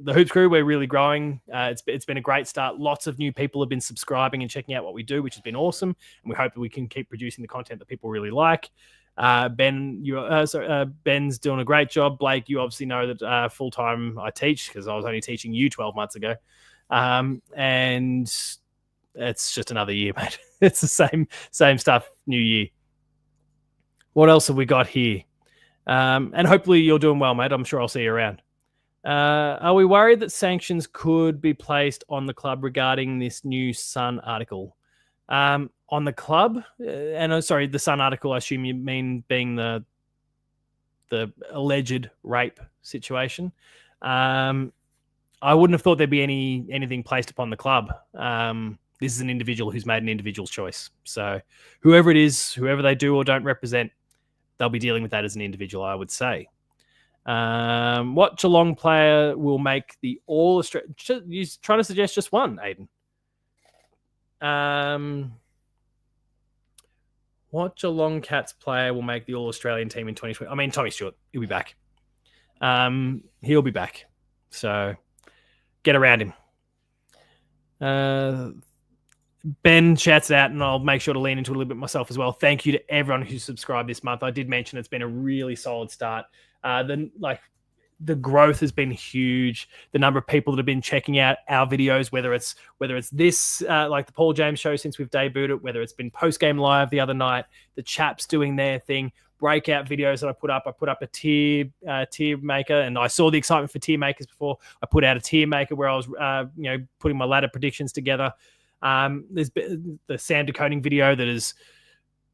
the Hoops Crew, we're really growing. It's been a great start. Lots of new people have been subscribing and checking out what we do, which has been awesome. And we hope that we can keep producing the content that people really like. Ben's doing a great job. Blake, you obviously know that full time I teach, because I was only teaching you 12 months ago. And it's just another year, mate. It's the same stuff, new year. What else have we got here? And hopefully you're doing well, mate. I'm sure I'll see you around. Are we worried that sanctions could be placed on the club regarding this new Sun article? On the club? The Sun article, I assume you mean being the alleged rape situation. I wouldn't have thought there'd be anything placed upon the club. This is an individual who's made an individual's choice. So whoever it is, whoever they do or don't represent, they'll be dealing with that as an individual, I would say. What Geelong player will make the All-Australian... You're trying to suggest just one, Aiden. What Geelong Cats player will make the All-Australian team in 2020? I mean, Tommy Stewart. He'll be back. He'll be back. So get around him. Ben shouts out, and I'll make sure to lean into it a little bit myself as well. Thank you to everyone who's subscribed this month. I did mention it's been a really solid start. The growth has been huge. The number of people that have been checking out our videos, whether it's this, like the Paul James show since we've debuted it, whether it's been post-game live the other night, the chaps doing their thing, breakout videos that I put up a tier maker, and I saw the excitement for tier makers before. I put out a tier maker where I was, putting my ladder predictions together. There's been the Sam Koning video that has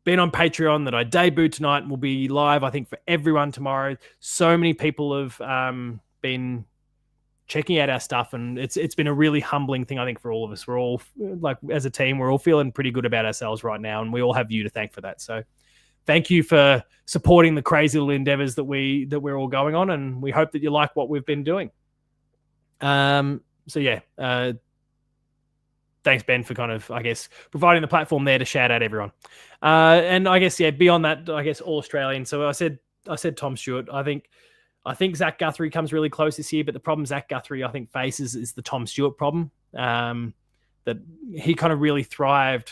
been on Patreon that I debuted tonight and will be live, I think, for everyone tomorrow. So many people have been checking out our stuff, and it's been a really humbling thing, I think, for all of us. We're all, as a team, we're all feeling pretty good about ourselves right now, and we all have you to thank for that. So thank you for supporting the crazy little endeavors that we're all going on, and we hope that you like what we've been doing. thanks, Ben, for kind of, I guess, providing the platform there to shout out everyone. And I guess, beyond that, I guess all Australian. So I said Tom Stewart. I think Zach Guthrie comes really close this year, but the problem Zach Guthrie, I think, faces is the Tom Stewart problem. That he kind of really thrived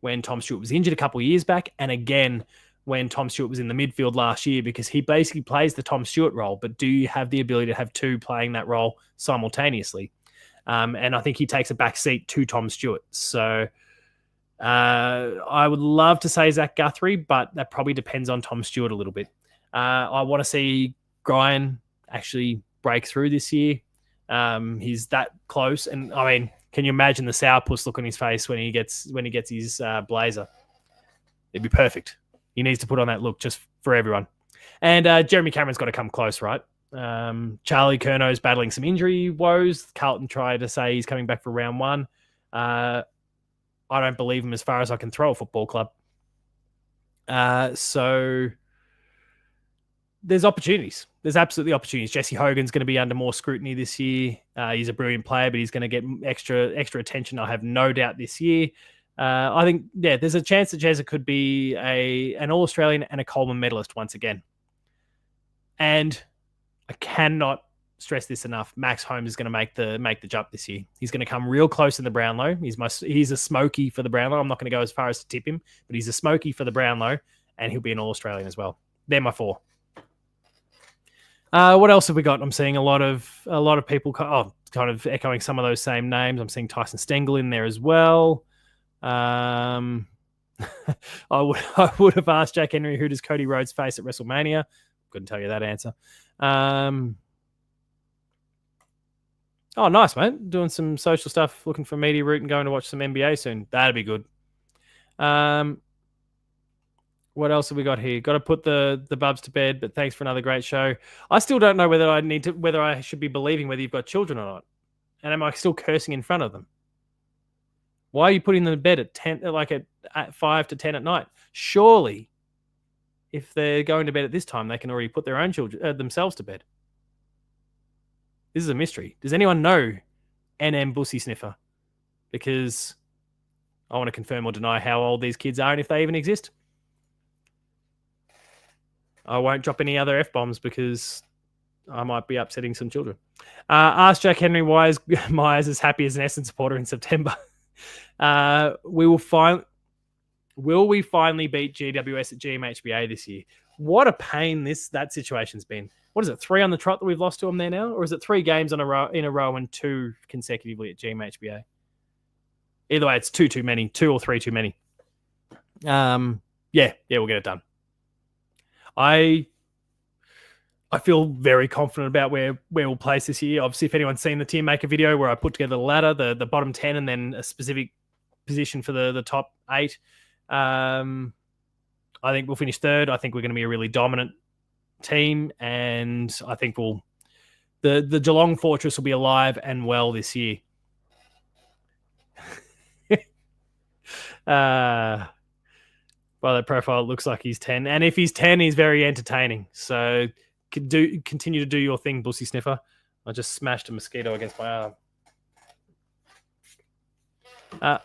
when Tom Stewart was injured a couple of years back, and again when Tom Stewart was in the midfield last year, because he basically plays the Tom Stewart role, but do you have the ability to have two playing that role simultaneously? And I think he takes a back seat to Tom Stewart. So I would love to say Zach Guthrie, but that probably depends on Tom Stewart a little bit. I want to see Brian actually break through this year. He's that close, and I mean, can you imagine the sourpuss look on his face when he gets his blazer? It'd be perfect. He needs to put on that look just for everyone. And Jeremy Cameron's got to come close, right? Charlie Curno's battling some injury woes. Carlton tried to say he's coming back for round one. I don't believe him as far as I can throw a football club. So there's opportunities. There's absolutely opportunities. Jesse Hogan's going to be under more scrutiny this year. He's a brilliant player, but he's going to get extra attention, I have no doubt, this year. I think, there's a chance that Jezza could be an All-Australian and a Coleman medalist once again. And I cannot stress this enough. Max Holmes is going to make the jump this year. He's going to come real close in the Brownlow. He's a smoky for the Brownlow. I'm not going to go as far as to tip him, but he's a smoky for the Brownlow, and he'll be an All-Australian as well. They're my four. What else have we got? I'm seeing a lot of people kind of echoing some of those same names. I'm seeing Tyson Stengel in there as well. I would have asked Jack Henry, who does Cody Rhodes face at WrestleMania? Couldn't tell you that answer. Oh, nice, mate. Doing some social stuff, looking for Media Route and going to watch some NBA soon. That'd be good. What else have we got here? Got to put the bubs to bed, but thanks for another great show. I still don't know whether I should be believing whether you've got children or not. And am I still cursing in front of them? Why are you putting them to bed at 10, like at 5 to 10 at night? Surely, if they're going to bed at this time, they can already put their own children themselves to bed. This is a mystery. Does anyone know NM Bussy Sniffer? Because I want to confirm or deny how old these kids are and if they even exist. I won't drop any other F-bombs because I might be upsetting some children. Ask Jack Henry why is Myers as happy as an Essendon supporter in September. Will we finally beat GWS at GMHBA this year? What a pain that situation's been. What is it, 3 on the trot that we've lost to them there now? Or is it 3 games in a row and 2 consecutively at GMHBA? Either way, it's 2 too many, 2 or 3 too many. We'll get it done. I feel very confident about where we'll place this year. Obviously, if anyone's seen the Team Maker video where I put together the ladder, the bottom 10 and then a specific position for the top 8, I think we'll finish 3rd. I think we're going to be a really dominant team, and I think the Geelong Fortress will be alive and well this year. By that profile, it looks like he's 10. And if he's 10, he's very entertaining. So continue to do your thing, Bussy Sniffer. I just smashed a mosquito against my arm.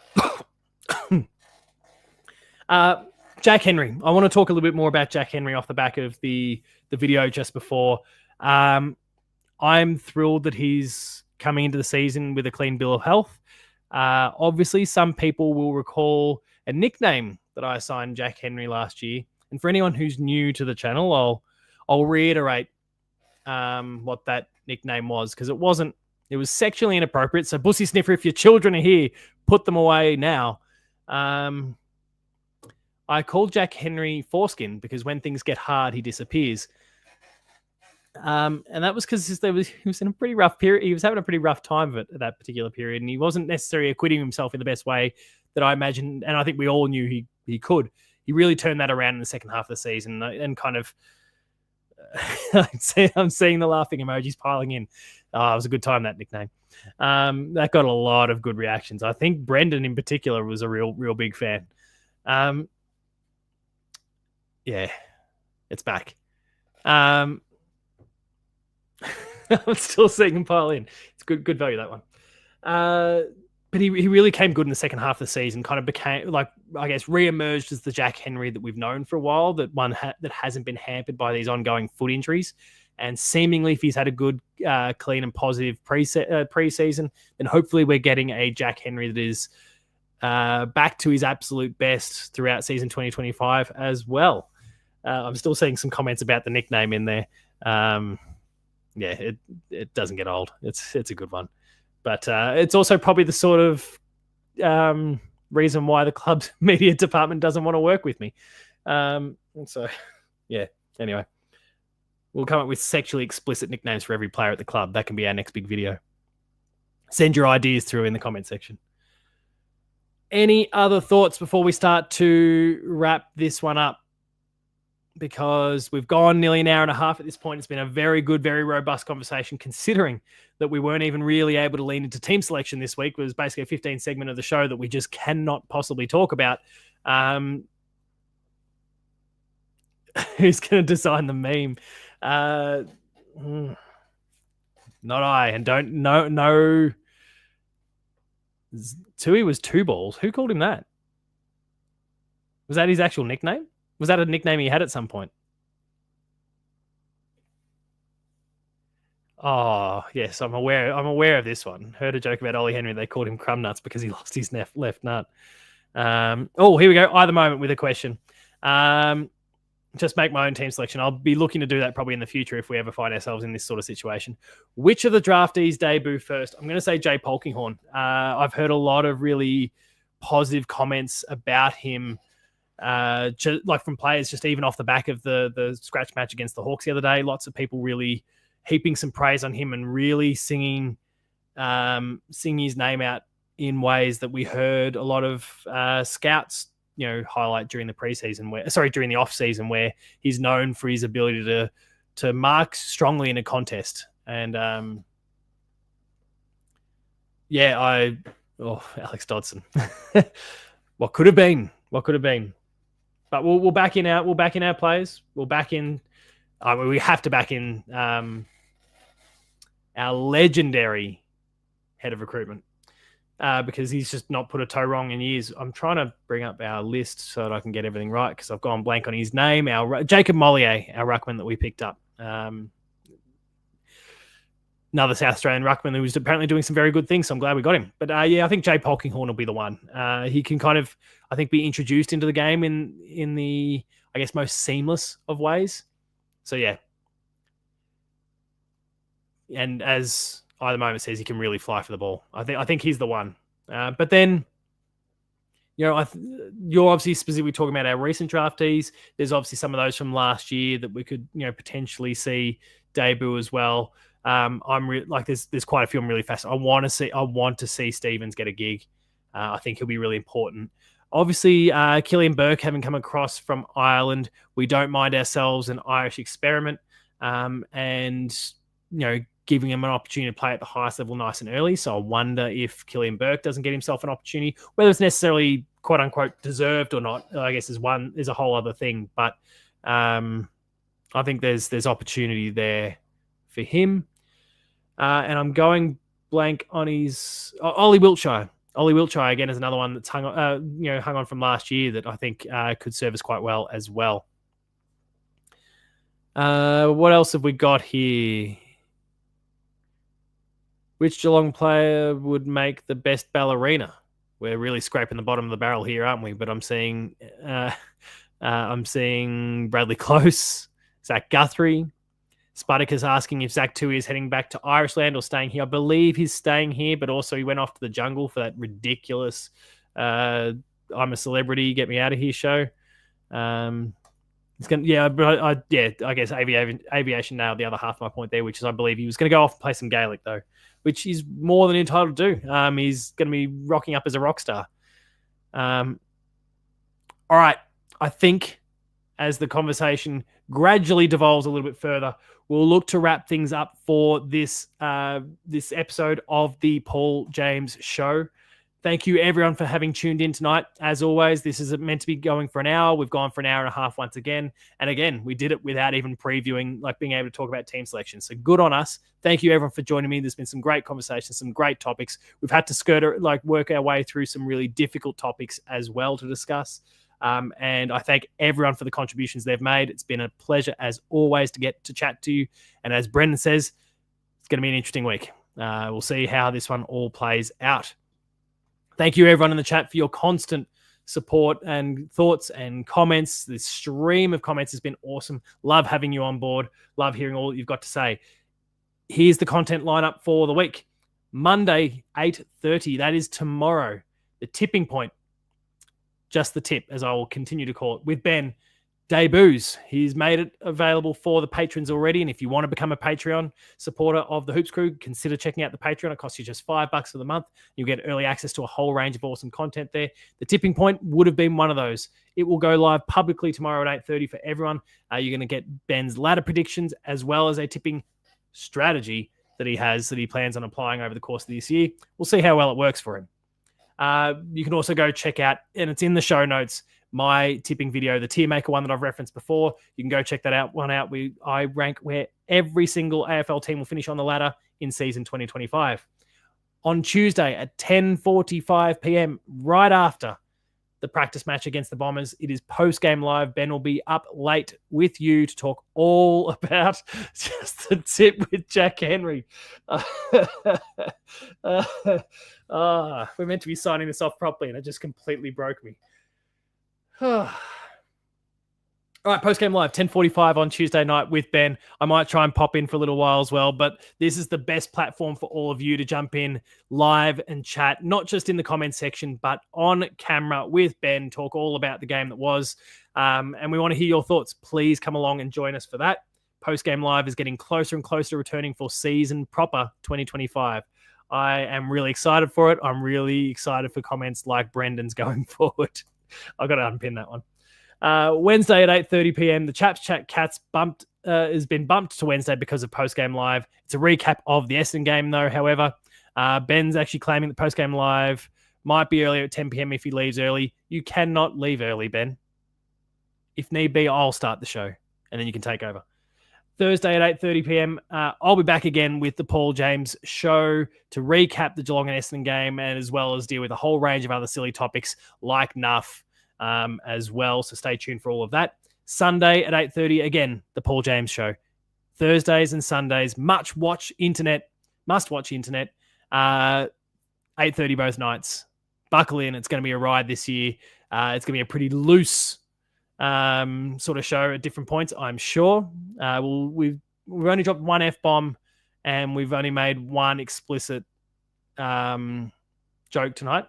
Jack Henry. I want to talk a little bit more about Jack Henry off the back of the video just before. I'm thrilled that he's coming into the season with a clean bill of health. Obviously, some people will recall a nickname that I assigned Jack Henry last year. And for anyone who's new to the channel, I'll reiterate what that nickname was, because it was sexually inappropriate. So Bussy Sniffer, if your children are here, put them away now. I called Jack Henry Foreskin because when things get hard, he disappears. And that was because he was in a pretty rough period. He was having a pretty rough time of it at that particular period, and he wasn't necessarily acquitting himself in the best way that I imagined, and I think we all knew he could. He really turned that around in the second half of the season, and kind of I'm seeing the laughing emojis piling in. It was a good time, that nickname. That got a lot of good reactions. I think Brendan in particular was a real big fan. It's back. I'm still seeing him pile in. It's good value, that one. but he really came good in the second half of the season, kind of became, like, I guess, re-emerged as the Jack Henry that we've known for a while, that hasn't been hampered by these ongoing foot injuries. And seemingly, if he's had a good, clean and positive pre-season, then hopefully we're getting a Jack Henry that is back to his absolute best throughout season 2025 as well. I'm still seeing some comments about the nickname in there. It doesn't get old. It's a good one. But it's also probably the sort of reason why the club's media department doesn't want to work with me. Anyway. We'll come up with sexually explicit nicknames for every player at the club. That can be our next big video. Send your ideas through in the comment section. Any other thoughts before we start to wrap this one up? Because we've gone nearly an hour and a half at this point. It's been a very good, very robust conversation, considering that we weren't even really able to lean into team selection this week. It was basically a 15 segment of the show that we just cannot possibly talk about. Who's going to design the meme? Not I. And no. Tui was two balls. Who called him that? Was that his actual nickname? Was that a nickname he had at some point? Oh, yes, I'm aware of this one. Heard a joke about Ollie Henry. They called him Crumb Nuts because he lost his left nut. Here we go. Either moment with a question. Just make my own team selection. I'll be looking to do that probably in the future if we ever find ourselves in this sort of situation. Which of the draftees debut first? I'm going to say Jay Polkinghorne. I've heard a lot of really positive comments about him, like from players just even off the back of the scratch match against the Hawks the other day. Lots of people really heaping some praise on him and really singing his name out in ways that we heard a lot of scouts highlight during the during the off season, where he's known for his ability to mark strongly in a contest. And Alex Dodson. What could have been? But we'll back in our players. We'll back in. We have to back in our legendary head of recruitment. Because he's just not put a toe wrong in years. I'm trying to bring up our list so that I can get everything right, because I've gone blank on his name. Jacob Mollier, our ruckman that we picked up. Another South Australian ruckman who was apparently doing some very good things, so I'm glad we got him. But I think Jay Polkinghorne will be the one. He can kind of, I think, be introduced into the game in the, I guess, most seamless of ways. So, yeah. And as Either moment says, he can really fly for the ball. I think he's the one. But then, you're obviously specifically talking about our recent draftees. There's obviously some of those from last year that we could, potentially see debut as well. There's quite a few I'm really fascinated. I want to see Stevens get a gig. I think he'll be really important. Obviously, Killian Burke having come across from Ireland, we don't mind ourselves an Irish experiment, and giving him an opportunity to play at the highest level nice and early. So I wonder if Killian Burke doesn't get himself an opportunity, whether it's necessarily quote unquote deserved or not, I guess is a whole other thing. But I think there's opportunity there for him. And I'm going blank on his Ollie Wiltshire. Ollie Wiltshire again is another one that's hung on from last year that I think could serve us quite well as well. What else have we got here? Which Geelong player would make the best ballerina? We're really scraping the bottom of the barrel here, aren't we? But I'm seeing Bradley Close, Zach Guthrie. Spartacus asking if Zach Tui is heading back to Irishland or staying here. I believe he's staying here, but also he went off to the jungle for that ridiculous I'm a celebrity, get me out of here show. I guess aviation nailed the other half of my point there, which is I believe he was going to go off and play some Gaelic though, which he's more than entitled to do. He's going to be rocking up as a rock star. All right. I think as the conversation gradually devolves a little bit further, we'll look to wrap things up for this episode of the Paul James Show. Thank you, everyone, for having tuned in tonight. As always, this is meant to be going for an hour. We've gone for an hour and a half once again. And again, we did it without even previewing, like being able to talk about team selection. So good on us. Thank you, everyone, for joining me. There's been some great conversations, some great topics. We've had to work our way through some really difficult topics as well to discuss. And I thank everyone for the contributions they've made. It's been a pleasure, as always, to get to chat to you. And as Brendan says, it's going to be an interesting week. We'll see how this one all plays out. Thank you, everyone in the chat, for your constant support and thoughts and comments. This stream of comments has been awesome. Love having you on board. Love hearing all that you've got to say. Here's the content lineup for the week. Monday, 8:30. That is tomorrow. The tipping point. Just the tip, as I will continue to call it, with Ben. Debuts. He's made it available for the patrons already. And if you want to become a Patreon supporter of the Hoops Crew, consider checking out the Patreon. It costs you just $5 for the month. You'll get early access to a whole range of awesome content there. The tipping point would have been one of those. It will go live publicly tomorrow at 8:30 for everyone. You're going to get Ben's ladder predictions as well as a tipping strategy that he plans on applying over the course of this year. We'll see how well it works for him. You can also go check out, and it's in the show notes, my tipping video, the tier maker one that I've referenced before. You can go check that out. I rank where every single AFL team will finish on the ladder in season 2025. On Tuesday at 10:45 p.m, right after the practice match against the Bombers, it is post-game live. Ben will be up late with you to talk all about just the tip with Jack Henry. We're meant to be signing this off properly, and it just completely broke me. All right, post-game live, 10:45 on Tuesday night with Ben. I might try and pop in for a little while as well, but this is the best platform for all of you to jump in live and chat, not just in the comments section, but on camera with Ben, talk all about the game that was. And we want to hear your thoughts. Please come along and join us for that. Post-game live is getting closer and closer to returning for season proper 2025. I am really excited for it. I'm really excited for comments like Brendan's going forward. I've got to unpin that one. Wednesday at 8:30 p.m, the Chaps Chat Cats has been bumped to Wednesday because of post-game live. It's a recap of the Essendon game, though. However, Ben's actually claiming that post-game live might be earlier at 10 p.m. if he leaves early. You cannot leave early, Ben. If need be, I'll start the show, and then you can take over. Thursday at 8:30 p.m, I'll be back again with the Paul James Show to recap the Geelong and Essendon game, and as well as deal with a whole range of other silly topics like Nuff as well. So stay tuned for all of that. Sunday at 8:30, again, the Paul James Show. Thursdays and Sundays, must-watch internet. 8:30 both nights. Buckle in. It's going to be a ride this year. It's going to be a pretty loose sort of show at different points, I'm sure. We've only dropped one F-bomb, and we've only made one explicit joke tonight.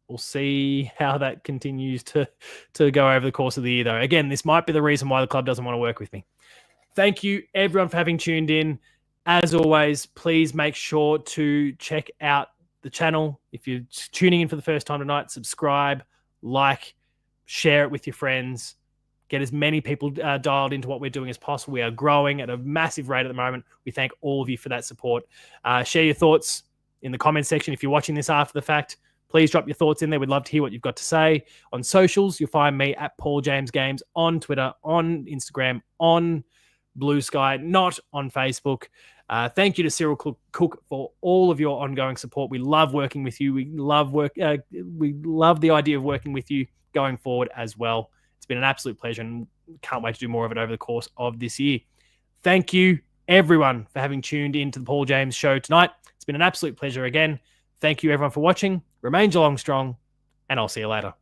We'll see how that continues to go over the course of the year, though. Again, this might be the reason why the club doesn't want to work with me. Thank you, everyone, for having tuned in. As always, please make sure to check out the channel. If you're tuning in for the first time tonight, subscribe, like, share it with your friends. Get as many people dialed into what we're doing as possible. We are growing at a massive rate at the moment. We thank all of you for that support. Share your thoughts in the comments section. If you're watching this after the fact, please drop your thoughts in there. We'd love to hear what you've got to say. On socials, you'll find me at Paul James Games on Twitter, on Instagram, on Blue Sky, not on Facebook. Thank you to Cyril Cook for all of your ongoing support. We love working with you. We love the idea of working with you going forward as well. It's been an absolute pleasure, and can't wait to do more of it over the course of this year. Thank you, everyone, for having tuned in to the Paul James Show tonight. It's been an absolute pleasure again. Thank you, everyone, for watching. Remain Geelong strong, and I'll see you later.